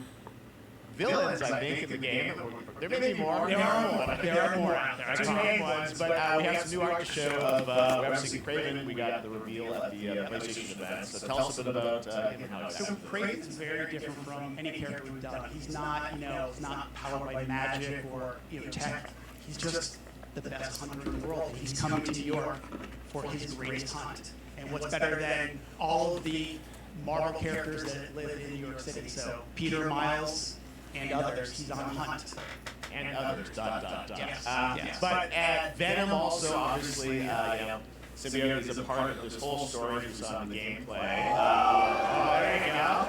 villains, I think, in the game. There may be more. There are more out there. 2 main ones, but we have some new art to show of obviously Kraven. We got the reveal at the PlayStation event. So tell us a bit about him and how it's So Kraven is very different from any character we've done. He's not, he's not powered by magic or tech. He's just the best hunter in the world. He's coming to New York for his greatest hunt. And what's better than all of the Marvel characters that live in New York City? So Peter, Miles, and others. He's on hunt. And others. Yes. But Venom also, obviously, Symbiote is a part of this whole story you saw in the gameplay. There you go.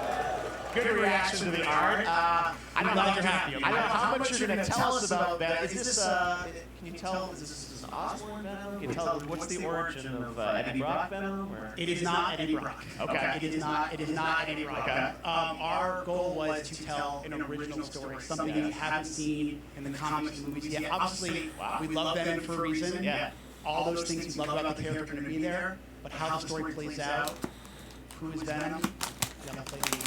Good reaction to the art. I don't know how much you're going to tell us about Venom. Is this, can you tell, is this Osborn Venom? Can you tell, what's the origin of Eddie Brock Venom? Or? It is not Eddie Brock. Okay. It is not Eddie Brock. Okay. Our goal was to tell an original story, something that you haven't seen in the comics and movies yet. Obviously, we love Venom for a reason. Yeah. All those things we love about the character are going to be there, but how the story plays out, who is Venom, you gotta play the game.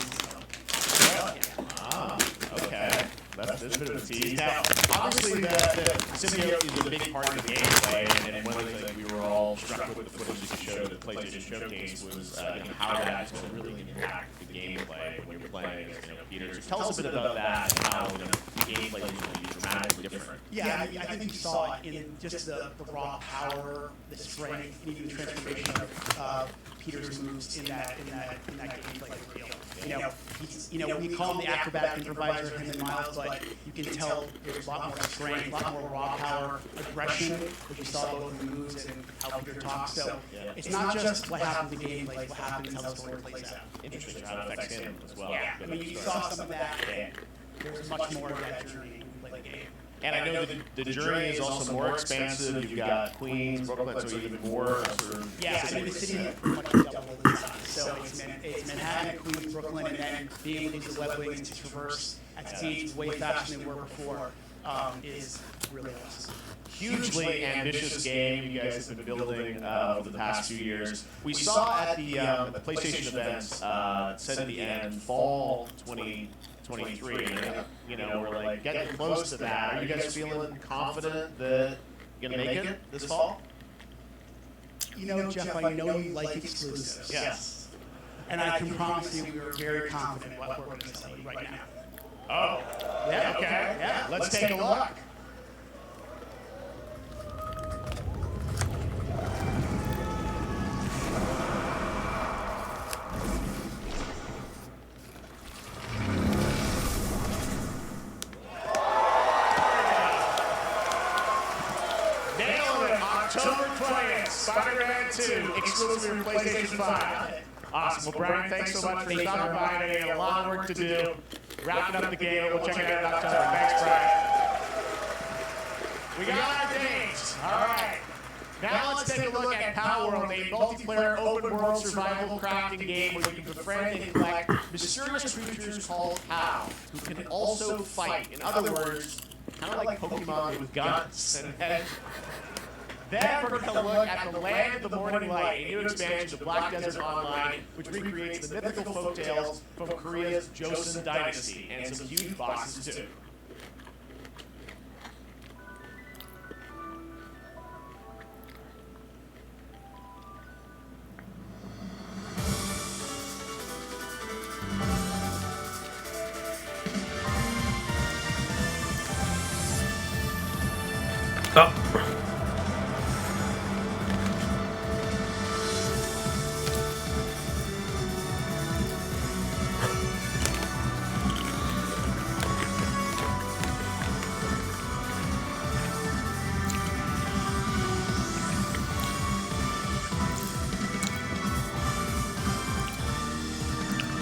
Okay. That's a bit of a tease. Now, obviously, the symbiote is a big part of the gameplay, and one of the things we were all struck with the footage that you showed at the PlayStation Showcase was how that is going to really impact the gameplay when you're playing as Peter. So tell us a bit about that and how the gameplay is going to be dramatically different. Yeah, I think you saw it in just the raw power, the strength, and even the transformation of Peter's moves in that gameplay reveal. We call him the acrobatic improviser, him and Miles, but you can tell there's a lot more strength, a lot more raw power, aggression, which you saw both in the moves and how Peter talks. So it's not just what happens in the gameplay, it's what happens, how the story plays out. Interesting how it affects him as well. Yeah, I mean, you saw some of that. There's much more of that journey when we play the game. And I know the journey is also more expansive. You've got Queens, Brooklyn, so even more sort of... Yeah, I mean, the city is much double the size. So So it's Manhattan, Queens, Brooklyn, and then being able to use the web wings to traverse at speeds way faster than we were before is really awesome. Hugely ambitious game you guys have been building over the past few years. We saw at the PlayStation event, said at the end, fall 2023. And, you know, we're like getting close to that. Are you guys feeling confident that you're gonna make it this fall? You know, Jeff, I know you like exclusives. Yes. And I can promise you we are very confident what we're going to tell you right now. Oh, yeah, okay. Yeah, let's take a look. October 20th, Spider-Man 2, exclusive for PlayStation 5. Awesome. Well, Brian, thanks so much for stopping by today. A lot of work to do. Wrapping up the game. We'll check it out in October. Thanks, Brian. We got our dates. All right. Now let's take a look at Palworld, a multiplayer open-world survival crafting game where you can befriend and collect mysterious creatures called Pal, who can also fight. In other words, kind of like Pokemon with guns. And then we're going to look at the Land of the Morning Light, a new expansion of Black Desert Online, which recreates the mythical folktales from Korea's Joseon Dynasty, and some huge bosses too.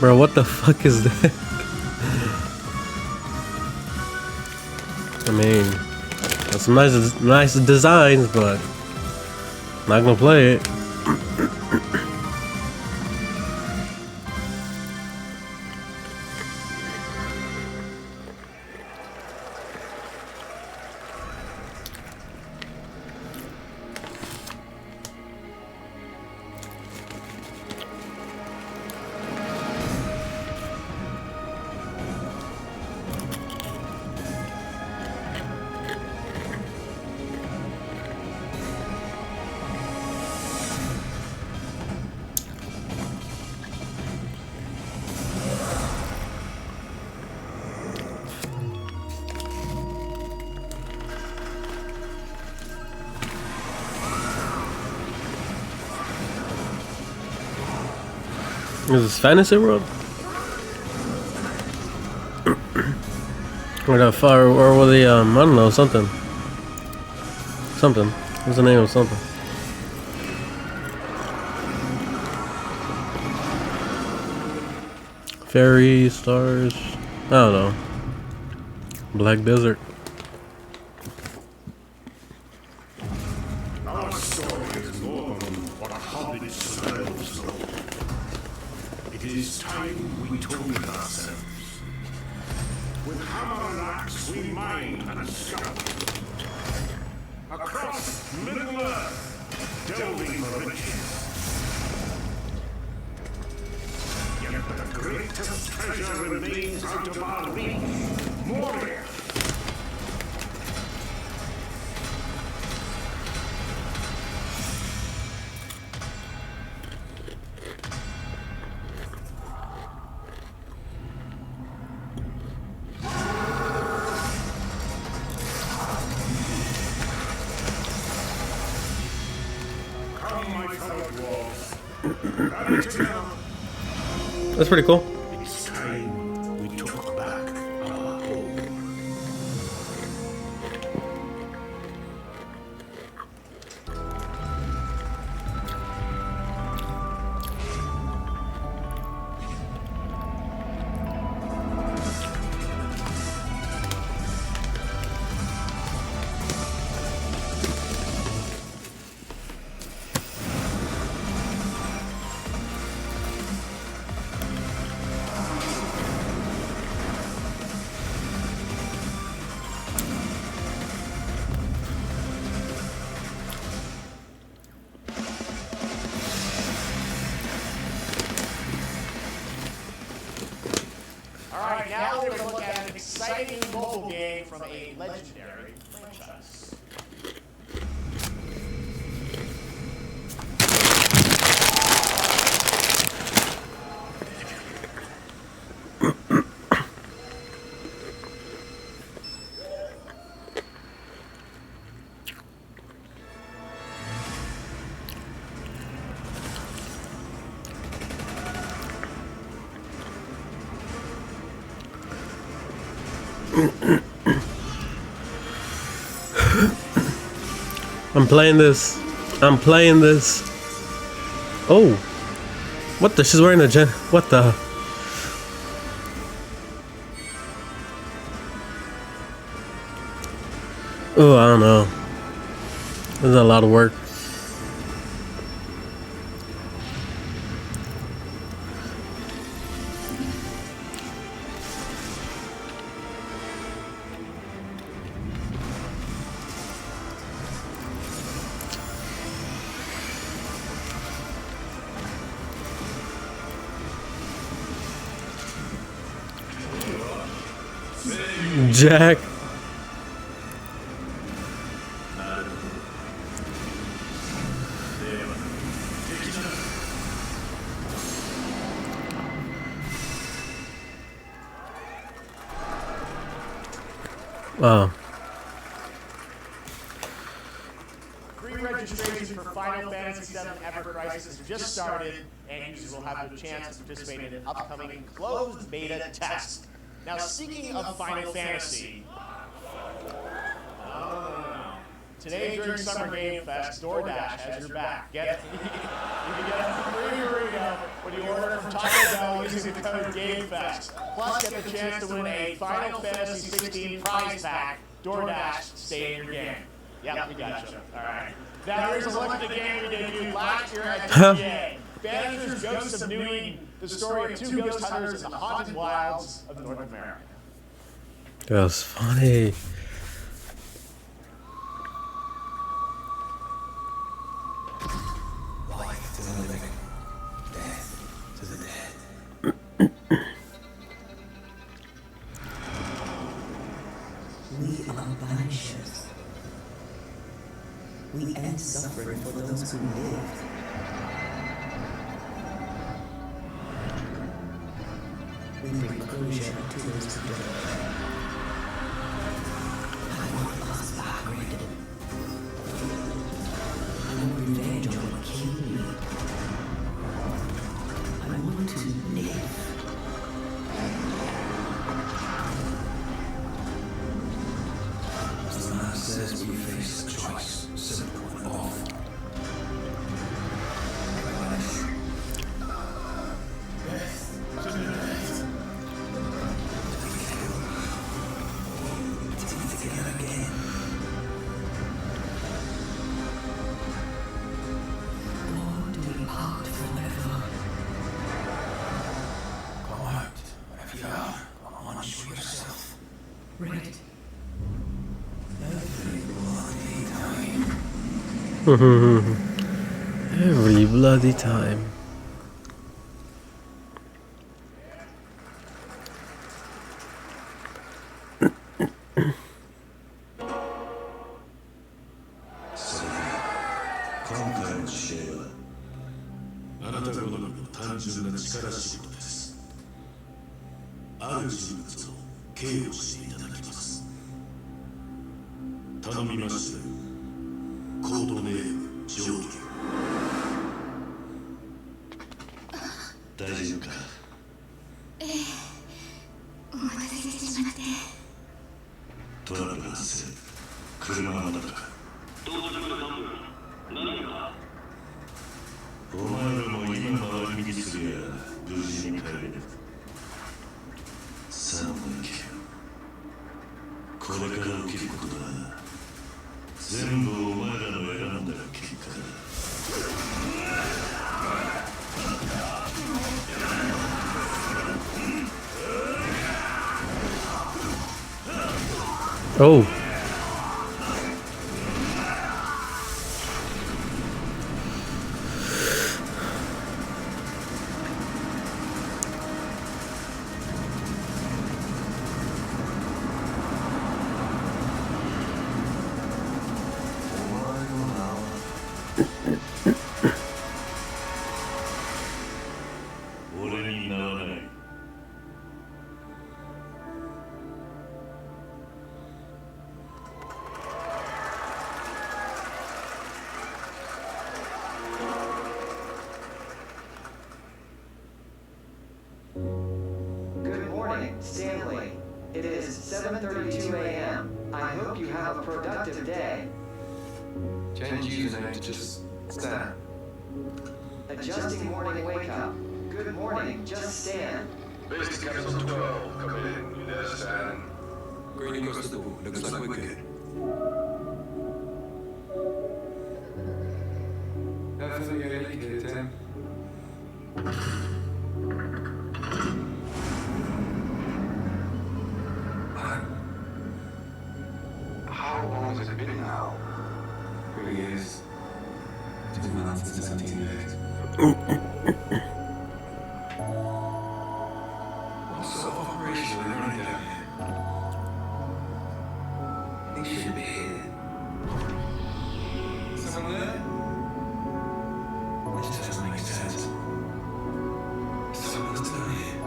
Bro, what the fuck is that? I mean, that's some nice designs, but not gonna play it. Is this Fantasy World? Or the fire, or were they, I don't know, something. What's the name of something? Fairy, stars, I don't know. Black Desert. Our story is more than what hobbits themselves know. It is time we told ourselves. With hammer and axe we mine and scout. Across Middle-earth, delving for riches. Yet the greatest treasure remains out of our reach. Moria. That's pretty cool. It's time we took back our home. now we're going to look at an exciting mobile game from a legendary franchise. I'm playing this. I'm playing this. Oh. What the? She's wearing a gen. What the? Oh, I don't know. This is a lot of work. Jack. Wow. Pre-registration for Final Fantasy VII Ever Crisis has just started, and users will have the chance to participate in an upcoming closed beta test. Now, speaking of Final Fantasy, today during Summer Game Fest, DoorDash has your back. You can get a free burrito when you order from Taco Bell using the code GameFest. Plus, get the chance to win a Final Fantasy 16 prize pack. DoorDash, stay in your game. Yep, we got you. All right. Now, here's a look at the game we debuted last year at GA. Banishers Ghosts of New Eden, the story of two ghost hunters in the haunted wilds of North America. That was funny. Life to the living, death to the dead. We are banishers. We end suffering for those who live. We bring closure to those who don't. I want us back, Red. I want revenge on what killed me. I want to live. As the man says, we face a choice, simple and awful. Death to the death. Every bloody time. Oh. Good morning, Stanley. It is 7:32 a.m. I hope you have a productive day. Change username to just Stan. Adjusting morning wake up. Good morning, just Stan. Basic Capsule 12, come in. You there, Stan? Green across the board. Looks like we're good. Nothing unique here, Tim. How long has it been now? 3 years. 2 months and 17 days. What sort of operation are they running down here? He should be here. Someone there? This doesn't make sense. Someone's down here.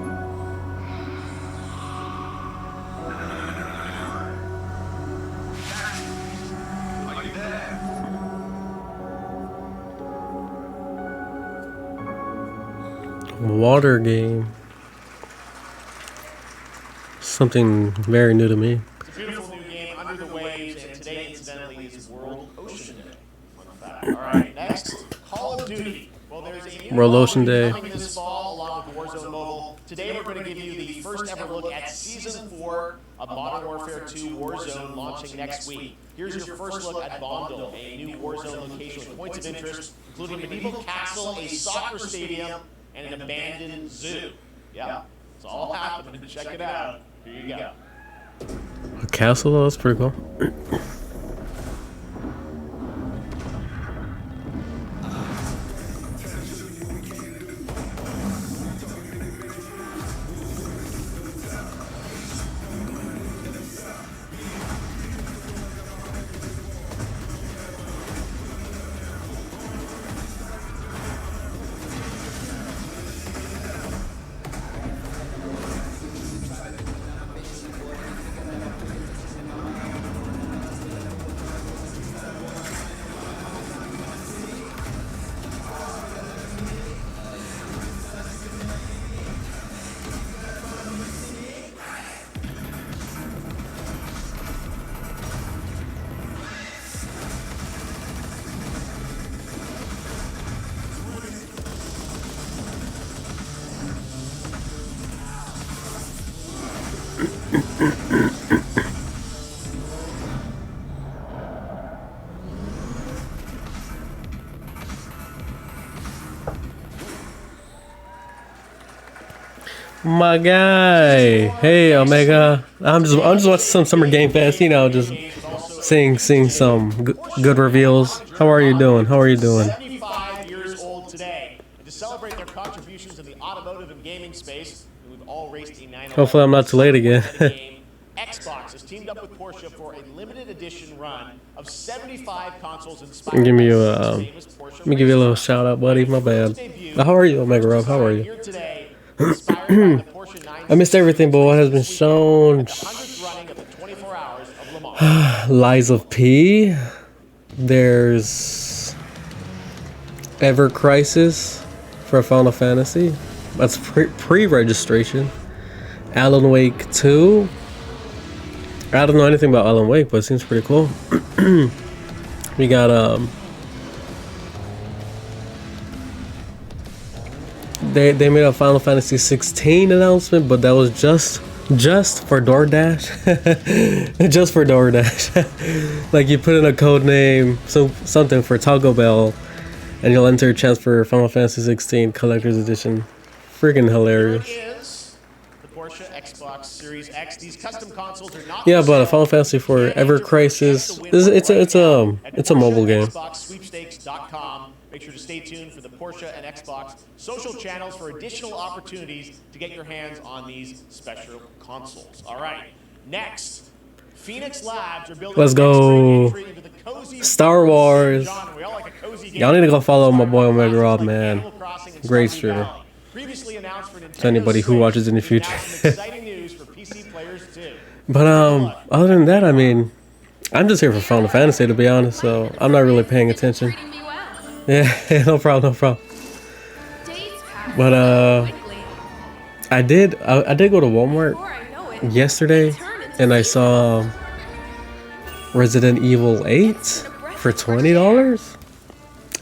Are you there? Water game. Something very new to me. It's a beautiful new game, Under the Waves, and today, incidentally, is World Ocean Day. Fun fact. All right, next, Call of Duty. Well, there's a new World Ocean Day. coming this fall along with Warzone Mobile. Today, we're going to give you the first ever look at Season 4 of Modern Warfare 2 Warzone launching next week. Here's your first look at Bombville, a new Warzone location with points of interest, including a medieval castle, a soccer stadium, and an abandoned zoo. Yeah, it's all happening. Check it out. Here you go. A castle? Oh, that's pretty cool. My guy, hey Omega. I'm just watching some Summer Game Fest, you know, just seeing some good reveals. How are you doing? How are you doing? 75 years old today. And to celebrate their contributions in the automotive and gaming space, we've all raced a 911. Hopefully I'm not too late again. Xbox has teamed up with Porsche for a limited edition run of 75 consoles inspired. Give me let me give you a little shout out, buddy. My bad. How are you, Omega Rob? How are you? I missed everything, but what has been shown. Lies of P. There's Ever Crisis for Final Fantasy. That's pre-registration. Alan Wake 2. I don't know anything about Alan Wake, but it seems pretty cool. We got They made a Final Fantasy 16 announcement, but that was just for DoorDash. Just for DoorDash. Like you put in a code name, something for Taco Bell, and you'll enter a chance for Final Fantasy 16 Collector's Edition. Freaking hilarious. The Porsche Xbox Series X. These custom consoles are not. Yeah, but a Final Fantasy for Ever Crisis. It's a mobile game. XboxSweepstakes.com. Make sure to stay tuned for the Porsche and Xbox social channels for additional opportunities to get your hands on these special consoles. All right, next, Phoenix Labs are building. Let's go. Star Wars. Y'all need to go follow my boy Omega Rob, man. Great streamer. To anybody who watches in the future. But other than that, I mean, I'm just here for Final Fantasy, to be honest. So I'm not really paying attention. Yeah, no problem. But I did go to Walmart yesterday, and I saw Resident Evil 8 for $20.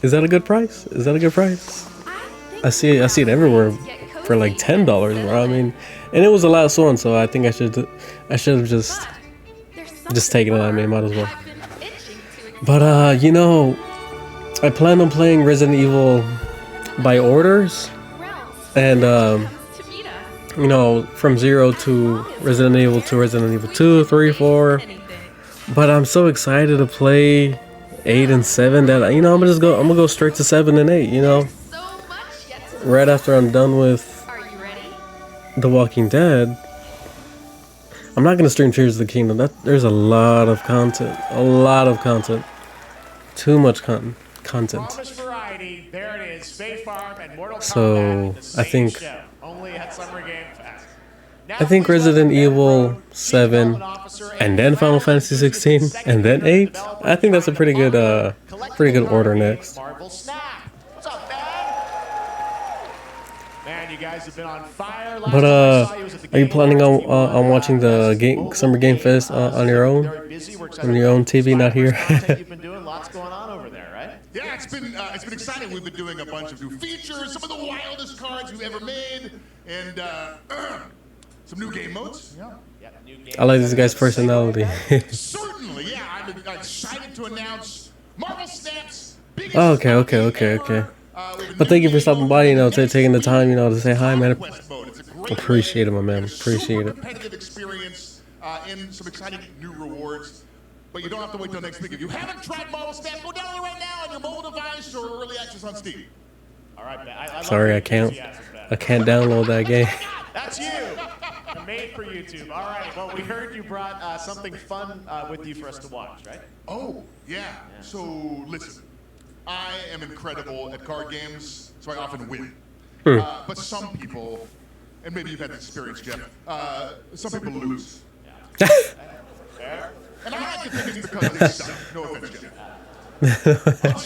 Is that a good price? Is that a good price? I see it everywhere for like $10, bro. I mean, and it was the last one, so I think I should have just taken it. I mean, might as well. But you know, I plan on playing Resident Evil by orders, and you know, from 0 to Resident Evil to Resident Evil 2, 3, 4. But I'm so excited to play 8 and 7 that, you know, I'm gonna go straight to 7 and 8, you know. Right after I'm done with The Walking Dead. I'm not gonna stream Tears of the Kingdom. There's a lot of content. Too much content. So I think Resident Evil 7 and then Final Fantasy 16 and then 8. I think that's a pretty good order next. But are you planning on watching the Summer Game Fest on your own TV, not here? Yeah, it's been exciting. We've been doing a bunch of new features, some of the wildest cards we've ever made, and some new game modes. I like this guy's personality. Certainly, yeah. I'm excited to announce Marvel Snap's biggest. Okay. But thank you for stopping by. You know, taking the time. You know, to say hi, man. Appreciate it, my man. Appreciate it. Competitive experience and some exciting new rewards. But you don't have to wait till next week. If you haven't tried Marvel Snap, go download it right now on your mobile device or early access on Steam. All right, Sorry, I can't download that game. That's you. Made for YouTube. All right. Well, we heard you brought something fun with you for us to watch, right? Oh, yeah. So listen, I am incredible at card games, so I often win. But some people, and maybe you've had this experience, Jeff. Some people lose. Yeah. Fair. And I like to think it's because they suck. No offense, Jeff. But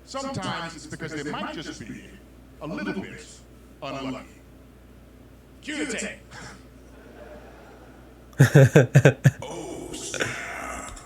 sometimes it's because they might just be a little bit unlucky. Cue the tape. Oh, snap.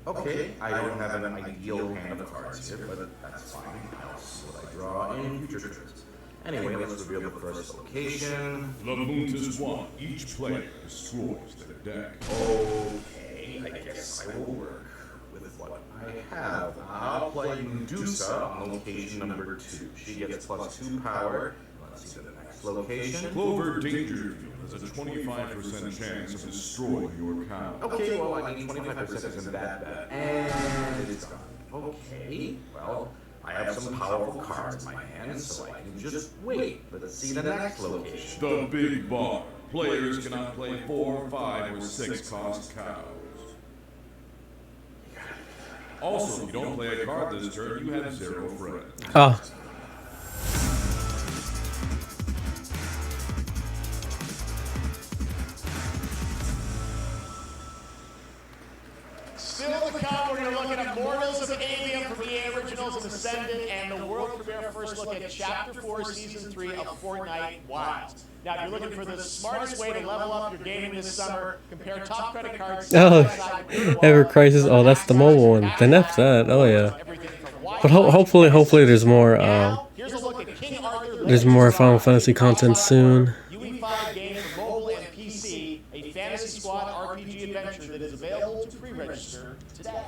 Okay, I don't have an ideal hand of cards here, but that's fine. How else would I draw in future turns? Anyway, let's reveal the first location. Lamunta's one. Each player destroys their deck. Okay, I guess I will work with what I have. I'll play Medusa on location number 2. She gets +2 power. Let's see the next location. Clover Dangerfield has a 25% chance of destroying your cow. Okay, well, I mean, 25% isn't that bad. And it's gone. Okay, well, I have some powerful cards in my hand, so I can just wait. Let's see the next location. The Big Bar. Players cannot play 4, 5, or 6 cost cows. Also, if you don't play a card this turn, you have 0 friends. Oh. Still to come, we're going to look at Immortals of Avium from EA Originals and Ascendant, and the world premiere first look at Chapter 4, Season 3 of Fortnite Wilds. Now, if you're looking for the smartest way to level up your gaming this summer, compare top credit cards. Ever Crisis. Oh, that's the mobile one. Then that's that. Oh yeah. But hopefully there's more. There's more Final Fantasy content soon. UE5 game for mobile and PC, a Fantasy Squad RPG adventure that is available to pre-register today.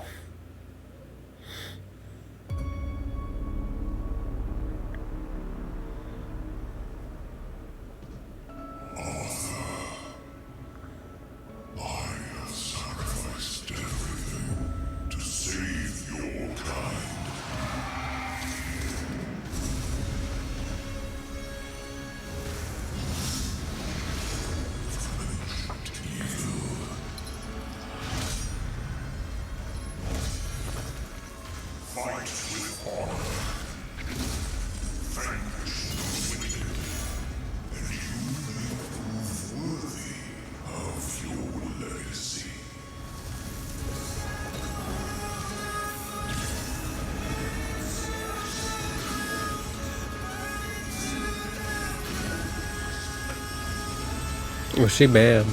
Was she bad?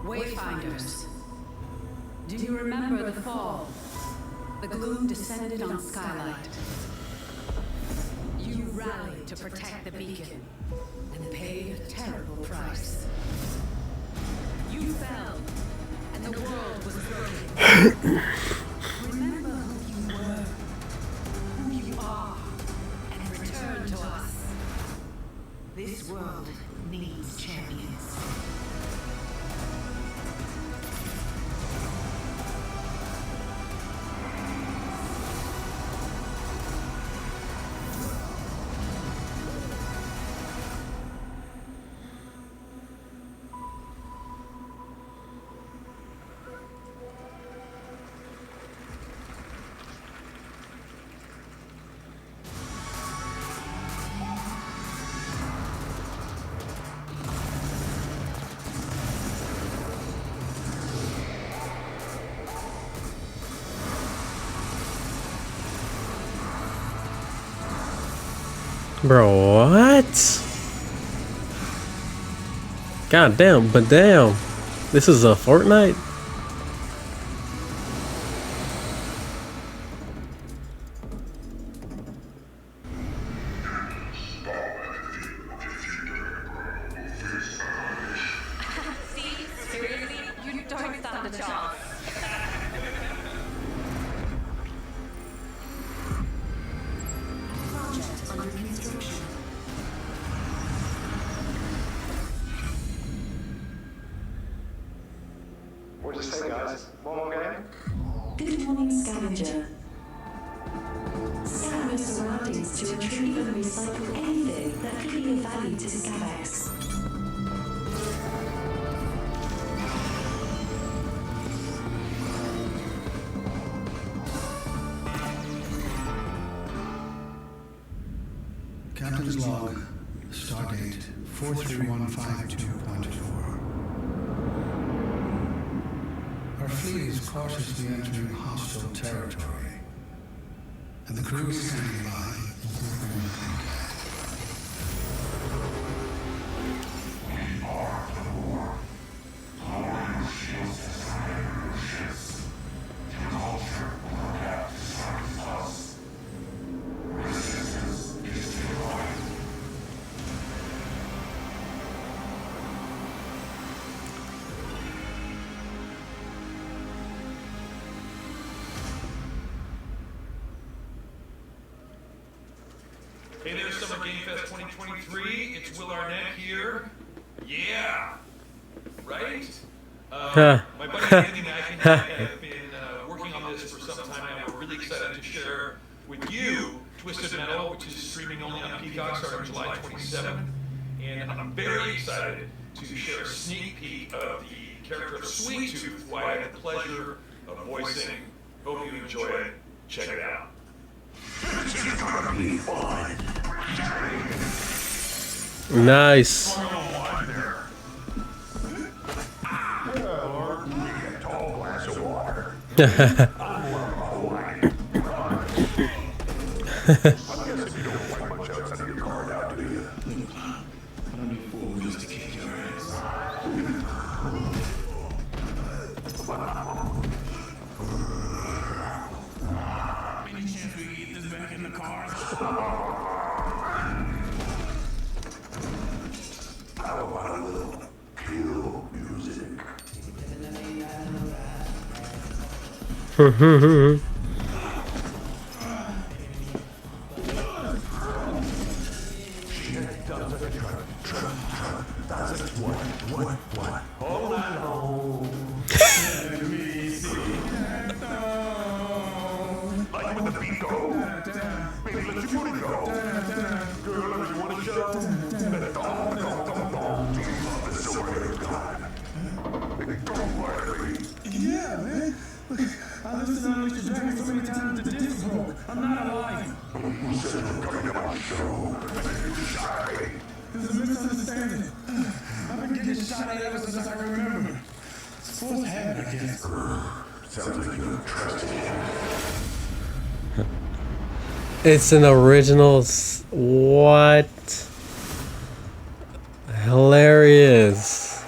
Wayfinders, do you remember the fall? The gloom descended on Skylight. You rallied to protect the beacon and paid a terrible price. You fell, and the world was broken. Remember who you were, who you are, and return to us. This world needs champions. Bro, what? God damn, but damn. This is a Fortnite? See, seriously, you don't stand a chance. Project under construction. What'd you say, guys? One more game? Good morning, Scavenger. Scan your surroundings to retrieve and recycle anything that could be of value to Scavex. Captain's log, stardate 43152.4. Our fleet is cautiously entering hostile territory, and the crew is standing by. We are the war. Lowering your shields to surrender your ships. Your culture will adapt to service us. Resistance is denied. Hey there, Summer Game Fest 2023. It's Will Arnett here. Yeah, right? My buddy Andy Mack and I have been working on this for some time now. We're really excited to share with you Twisted Metal, which is streaming only on Peacock starting July 27th. And I'm very excited to share a sneak peek of the character of Sweet Tooth, who I had the pleasure of voicing. Hope you enjoy it. Check it out. It's gonna be fun. Nice. Tall glass of water. I guess you don't like much outside of your car now, do you? I don't need fool just to kick your ass. Any chance we can get this back in the car? How about a little kill music? What? Hold on. Let me see. Like when the beat go. Baby, let your booty go. Girl, let me want to show. Let dong. Do you love the silver-haired god? Don't worry. Yeah, man. Look, I listened to Unleash the Dragon so many times that the disc broke. I'm not alive. Who said you're coming to my show? You shy. There's a misunderstanding. I've been getting shot at ever since I can remember. What happened again? Sounds like you don't trust him. It's an original. What? Hilarious.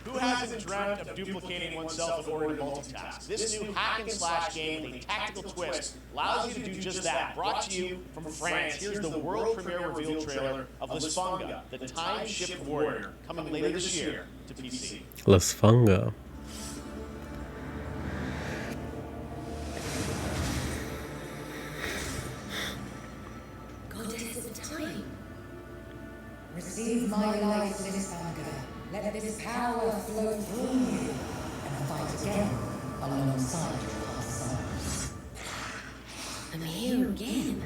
Who hasn't dreamt of duplicating oneself in order to multitask? This new hack and slash game with a tactical twist allows you to do just that. Brought to you from France, here's the world premiere reveal trailer of Lysfunga, the time-shift warrior, coming later this year to PC. Lysfunga. Goddess of time. Receive my light, Lysfunga. Let this power flow through you and fight again alongside your past selves. I'm here again.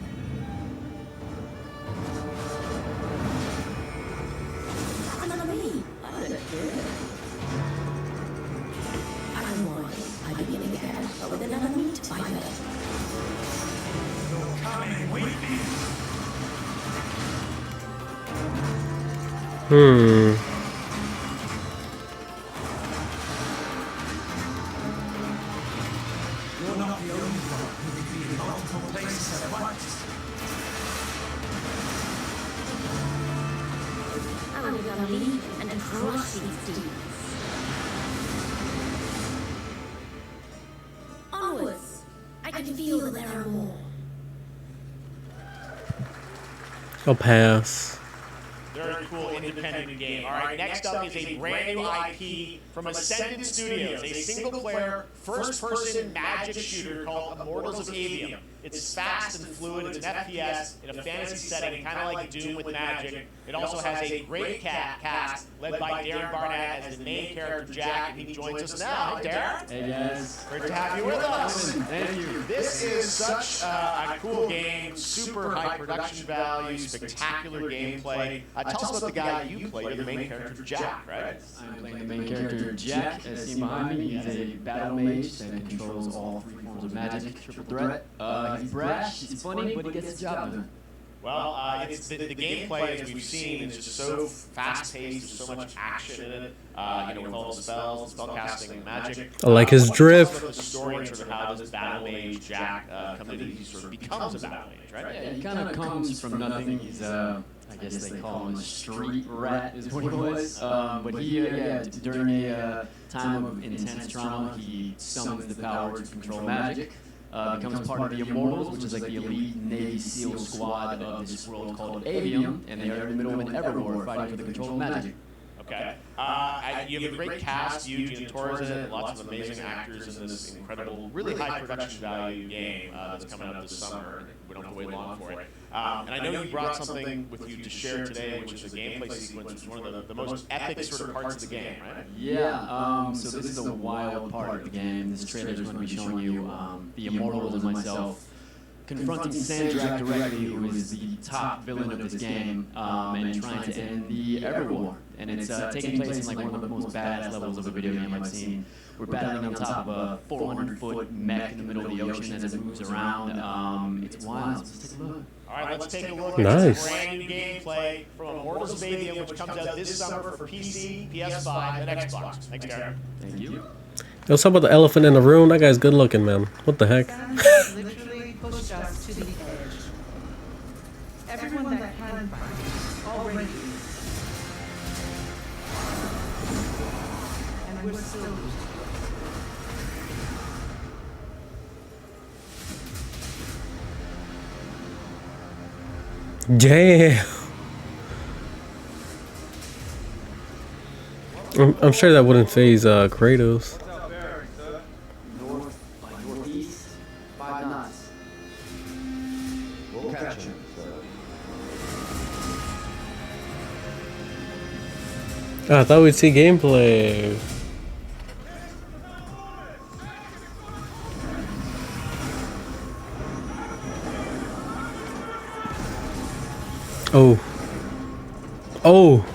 Another me. I look good. I begin again, but with another me to fight with. You're coming with me. You're not the only one who can be in multiple places at once. I'm gonna leave and crush these demons. Onwards! I can feel that there are more. I'll pass. Very cool independent game. All right, next up is a brand new IP from Ascended Studios, a single-player, first-person magic shooter called Immortals of Avium. It's fast and fluid. It's an FPS in a fantasy setting, kind of like Doom with magic. It also has a great cast led by Darren Barnett as the main character Jack, and he joins us now. Hi, Darren. Hey guys. Great to have you with us. Thank you. This is such a cool game, super high production value, spectacular gameplay. Tell us about the guy you play. You're the main character, Jack, right? I'm playing the main character, Jack, as seen behind me. He's a battle mage that controls all three forms of magic, triple threat. He's brash, he's funny, but he gets the job done. Well, it's the gameplay, as we've seen, is just so fast-paced. There's so much action in it. With all the spells, spellcasting, and magic. I like his drip. The story and sort of how does battle mage Jack come in? He sort of becomes a battle mage, right? Yeah, he kind of comes from nothing. He's I guess they call him a street rat, is what he was. But he, during a time of intense trauma, he summons the power to control magic. Becomes part of the Immortals, which is like the elite Navy SEAL squad of this world called Avium, and they are in the middle of an Everwar fighting for the control of magic. Okay. You have a great cast. You, Gina Torres, in it. Lots of amazing actors in this incredible, really high production value game that's coming out this summer. We don't have to wait long for it. And I know you brought something with you to share today, which is a gameplay sequence, which is one of the most epic sort of parts of the game, right? Yeah. So this is a wild part of the game. This trailer is going to be showing you the Immortals and myself confronting Sandrak directly, who is the top villain of this game, and trying to end the Everwar. And it's taking place in like one of the most badass levels of a video game I've seen. We're battling on top of a 400-foot mech in the middle of the ocean as it moves around. It's wild. Let's take a look. All right, let's take a look Nice. at this brand new gameplay from Immortals of Avium, which comes out this summer for PC, PS5, and Xbox. Thanks, Darren. Thank you. Yo, something about the elephant in the room. That guy's good looking, man. What the heck? Literally pushed us to the edge. Everyone that can fight already is. And we're still losing. Damn. I'm sure that wouldn't phase Kratos. North by northeast, 5 knots. We'll catch him. I thought we'd see gameplay. Oh. Oh.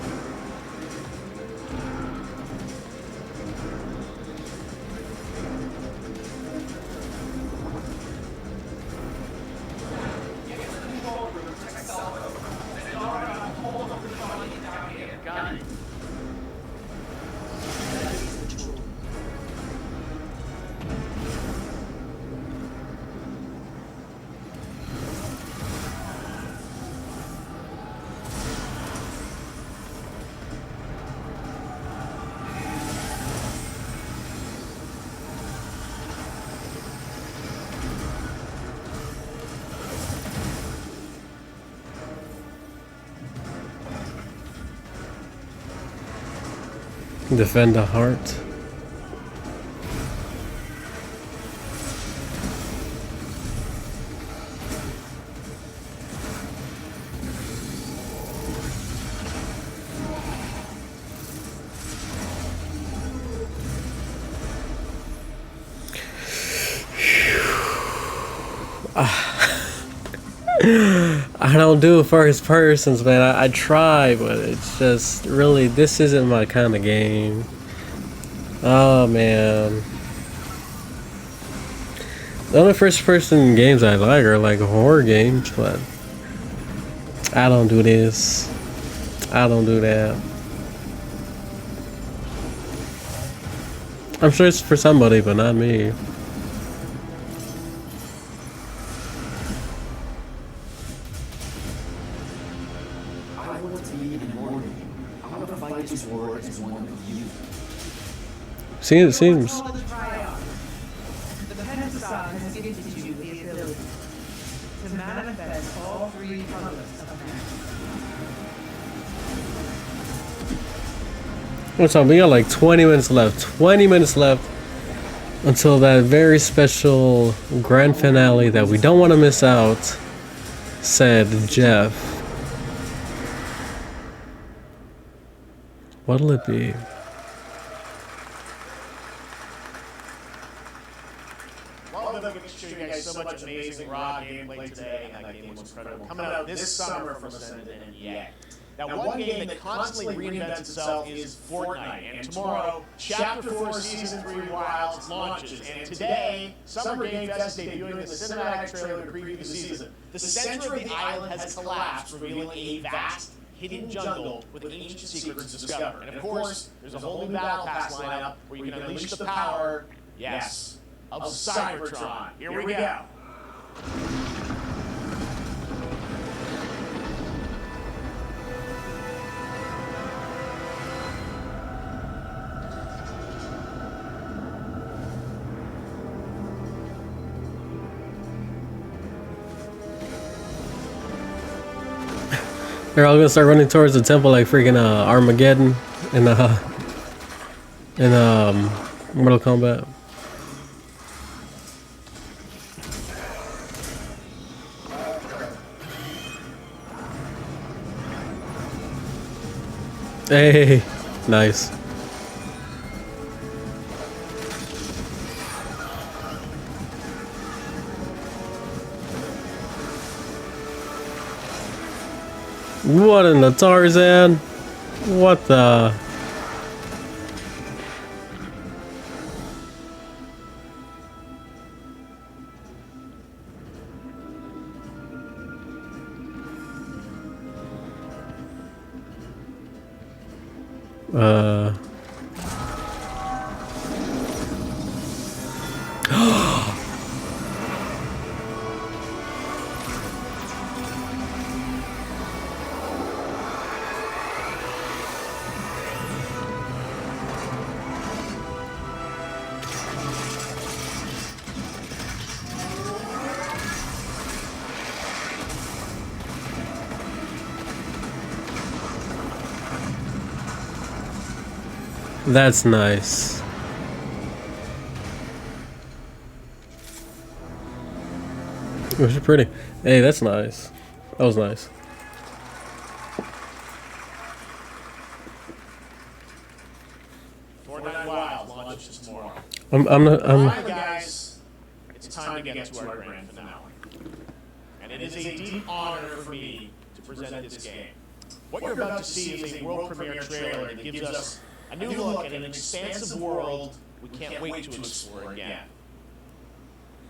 Defend the heart. I don't do first persons, man. I try, but it's just really, this isn't my kind of game. Oh man. The only first person games I like are like horror games, but I don't do this. I don't do that. I'm sure it's for somebody, but not me. See, it seems. The Pentagon has gifted you the ability to manifest all three colors of magic. What's up? We got like 20 minutes left. 20 minutes left until that very special grand finale that we don't want to miss out, said Jeff. What'll it be? So much amazing raw gameplay today, and that game was incredible. Coming out this summer from Ascended and EA. Now, one game that constantly reinvents itself is Fortnite, and tomorrow, Chapter 4 Season 3 Wilds launches, and today, Summer Game Fest is debuting the cinematic trailer to preview the season. The center of the island has collapsed, revealing a vast, hidden jungle with ancient secrets to discover. And of course, there's a whole new Battle Pass lineup where you can unleash the power, yes, of Cybertron. Here we go. They're all gonna start running towards the temple like freaking Armageddon in Mortal Kombat. Hey, nice. What in the Tarzan? What the? That's nice. Which is pretty. Hey, that's nice. That was nice. Fortnite Wild launches tomorrow. I'm Guys, it's time to get to our grand finale. And it is a deep honor for me to present this game. What you're about to see is a world premiere trailer that gives us a new look at an expansive world we can't wait to explore again.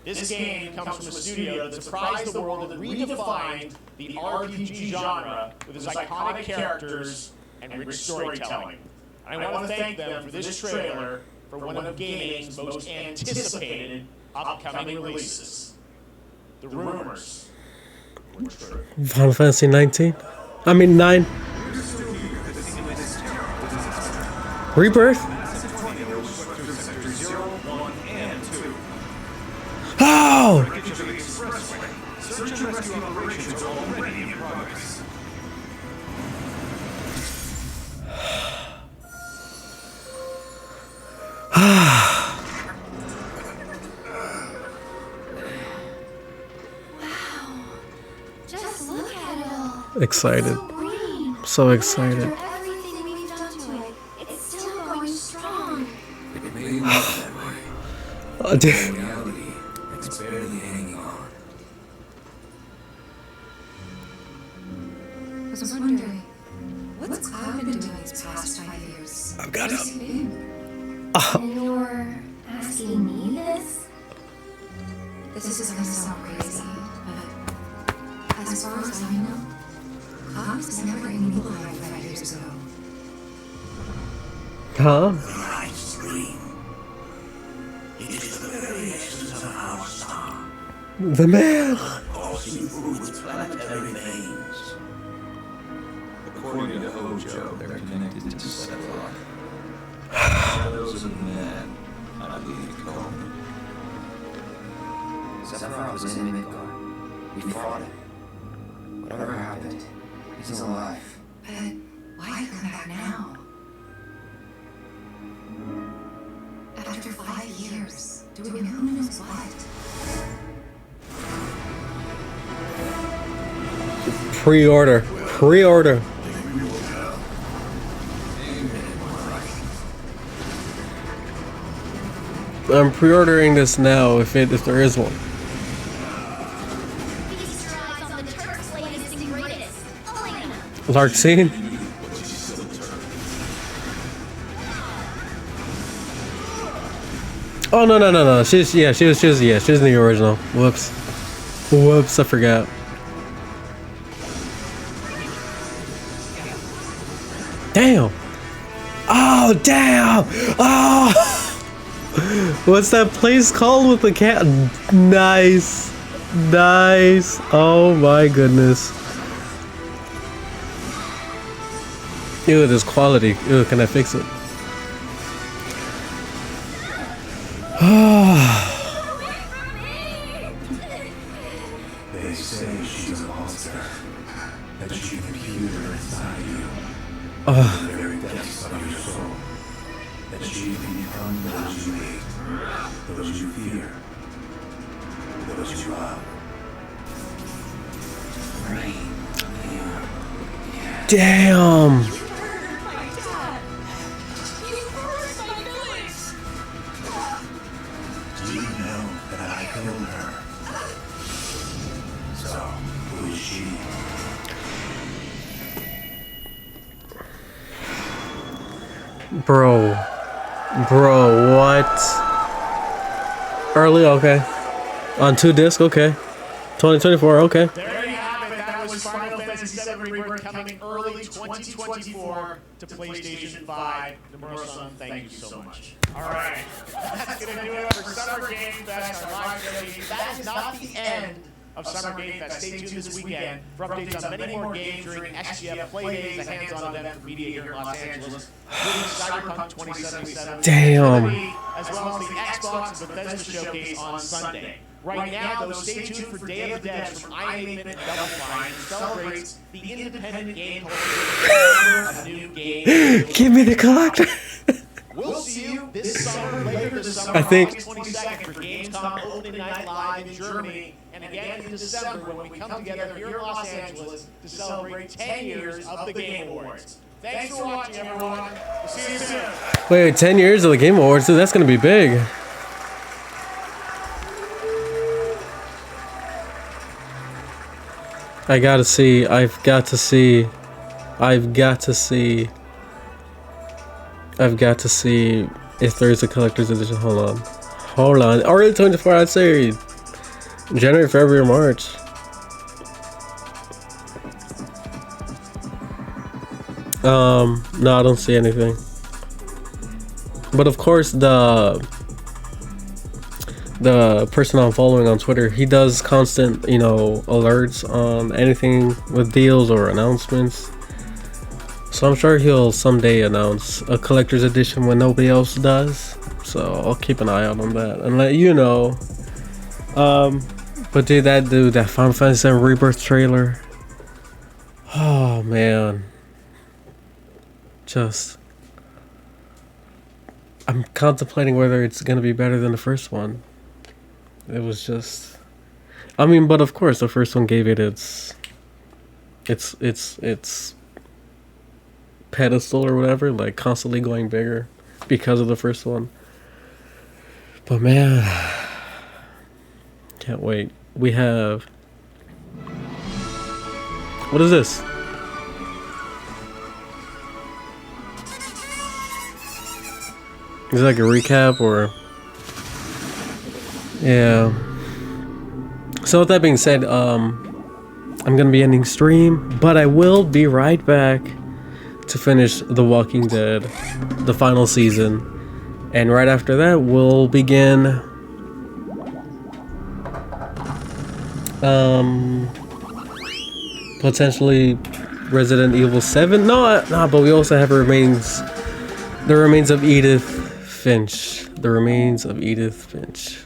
This game comes from a studio that surprised the world and redefined the RPG genre with its iconic characters and rich storytelling. And I want to thank them for this trailer for one of gaming's most anticipated upcoming releases. The rumors were true. Final Fantasy 19. I mean 9. Rebirth? Oh! Search and rescue operations are already in progress. excited. So excited. Everything we've done to it, it's still going strong. It may look that way. Oh, dude. In reality, it's barely hanging on. I was wondering, what's Cloud been doing these past 5 years? I've got Where's him. he been? And you're asking me this? This is gonna sound crazy, but as far as I know, Cloud was never in Nibelheim 5 years ago. Huh? Life's dream. It is the very essence of our star, The man. coursing through its planetary veins. According to Hojo, they're connected to Sephiroth. Shadows of Man, I believe you call me. Sephiroth was in Midgard. We fought him. Whatever happened, he's alive. But why come back now? After 5 years, doing who knows what? Pre-order. Pre-order. I'm pre-ordering this now if there is one. Feast your eyes on the Turks' latest and greatest, Elena. Larxene? Oh no. She was in the original. Whoops, I forgot. Damn. Oh damn. Oh. What's that place called with the cat? Nice. Oh my goodness. Ew, this quality. Ew, can I fix it? They say she's a monster, that she can peer inside you, the very depths of your soul, that she can become those you hate, those you fear, those you love. Damn. Do you know that I killed her? So, who is she? Bro, what? Early, okay. On 2 disc, okay. 2024, okay. There you have it. That was Final Fantasy VII Rebirth coming early 2024 to PlayStation 5. Nomura-san, thank you so much. All right, that's going to do it for Summer Game Fest, our live stream. That is not the end of Summer Game Fest. Stay tuned this weekend for updates on many more games during SGF Play Days, a hands-on event for media here in Los Angeles, including Cyberpunk 2077, Damn. as well as the Xbox and Bethesda Showcase on Sunday. Right now, though, stay tuned for Day of the Dead from iAiming and Double Fine, which celebrates the independent game culture of new games. Give me the collector. We'll see you this summer, later this summer, I think- August 22nd for Gamescom Opening Night Live in Germany, and again in December when we come together here in Los Angeles to celebrate 10 years of the Game Awards. Thanks for watching, everyone. We'll see you soon. Wait, 10 years of the Game Awards, dude, that's gonna be big. I've got to see if there's a collector's edition. Hold on. Early 24, I'd say January, February, March. No, I don't see anything. But of course, the person I'm following on Twitter, he does constant, alerts on anything with deals or announcements. So I'm sure he'll someday announce a collector's edition when nobody else does. So I'll keep an eye out on that and let you know. But that Final Fantasy VII Rebirth trailer. Oh man. I'm contemplating whether it's gonna be better than the first one. It was just, but of course the first one gave it its its pedestal or whatever, like constantly going bigger because of the first one. But man, can't wait. We have, what is this? Is it like a recap or? Yeah. So with that being said, I'm gonna be ending stream, but I will be right back to finish The Walking Dead, the final season, and right after that we'll begin potentially Resident Evil 7. No, but we also have the remains of Edith Finch. The remains of Edith Finch.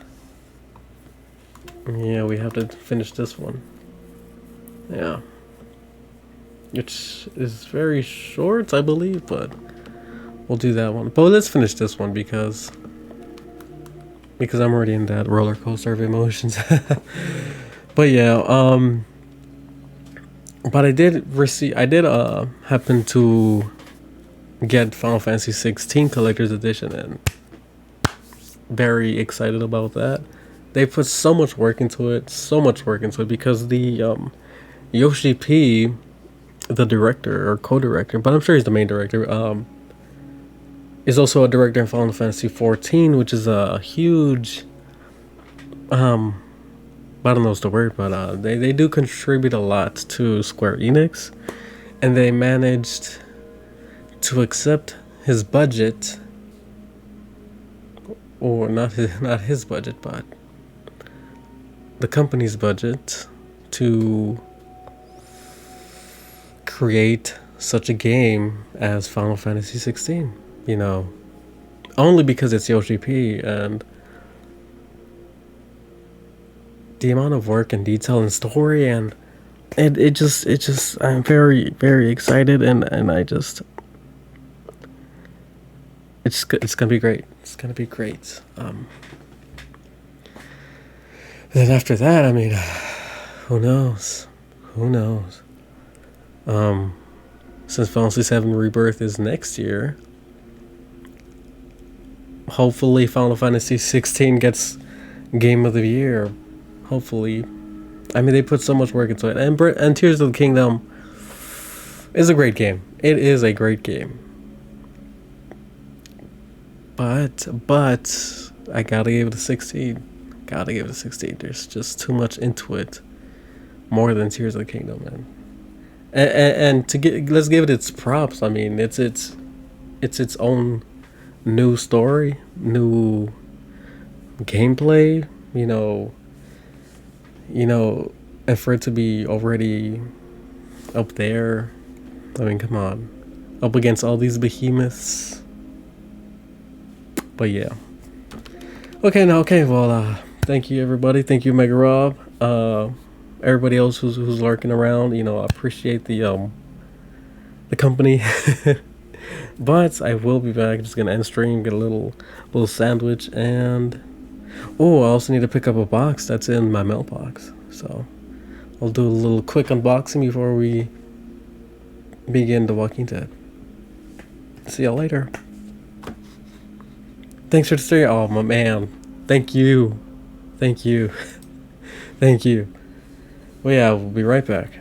Yeah, we have to finish this one. Yeah. Which is very short, I believe, but we'll do that one. But let's finish this one because I'm already in that roller coaster of emotions. But yeah, but I did happen to get Final Fantasy 16 Collector's Edition, and very excited about that. They put so much work into it, because the Yoshi P, the director or co-director, but I'm sure he's the main director, is also a director in Final Fantasy 14, which is a huge, I don't know what's the word, but they do contribute a lot to Square Enix, and they managed to accept his budget, or not his budget, but the company's budget, to create such a game as Final Fantasy 16. You know, only because it's Yoshi P, and the amount of work and detail and story, and it just I'm very, very excited, and it's gonna be great. It's gonna be great. Then after that, I mean, who knows? Since Final Fantasy 7 Rebirth is next year, hopefully Final Fantasy 16 gets Game of the Year. Hopefully. I mean, they put so much work into it. And Tears of the Kingdom is a great game. It is a great game. But I gotta give it a 16. There's just too much into it. More than Tears of the Kingdom, man. And let's give it its props. I mean, it's its own new story, new gameplay, you know, and for it to be already up there, I mean, come on, up against all these behemoths. But yeah. Okay, well, thank you everybody. Thank you, Mega Rob. Everybody else who's lurking around, I appreciate the company. But I will be back. Just gonna end stream, get a little sandwich, and I also need to pick up a box that's in my mailbox. So I'll do a little quick unboxing before we begin The Walking Dead. See y'all later. Thanks for the stream. Oh my man, thank you. Well, yeah, we'll be right back.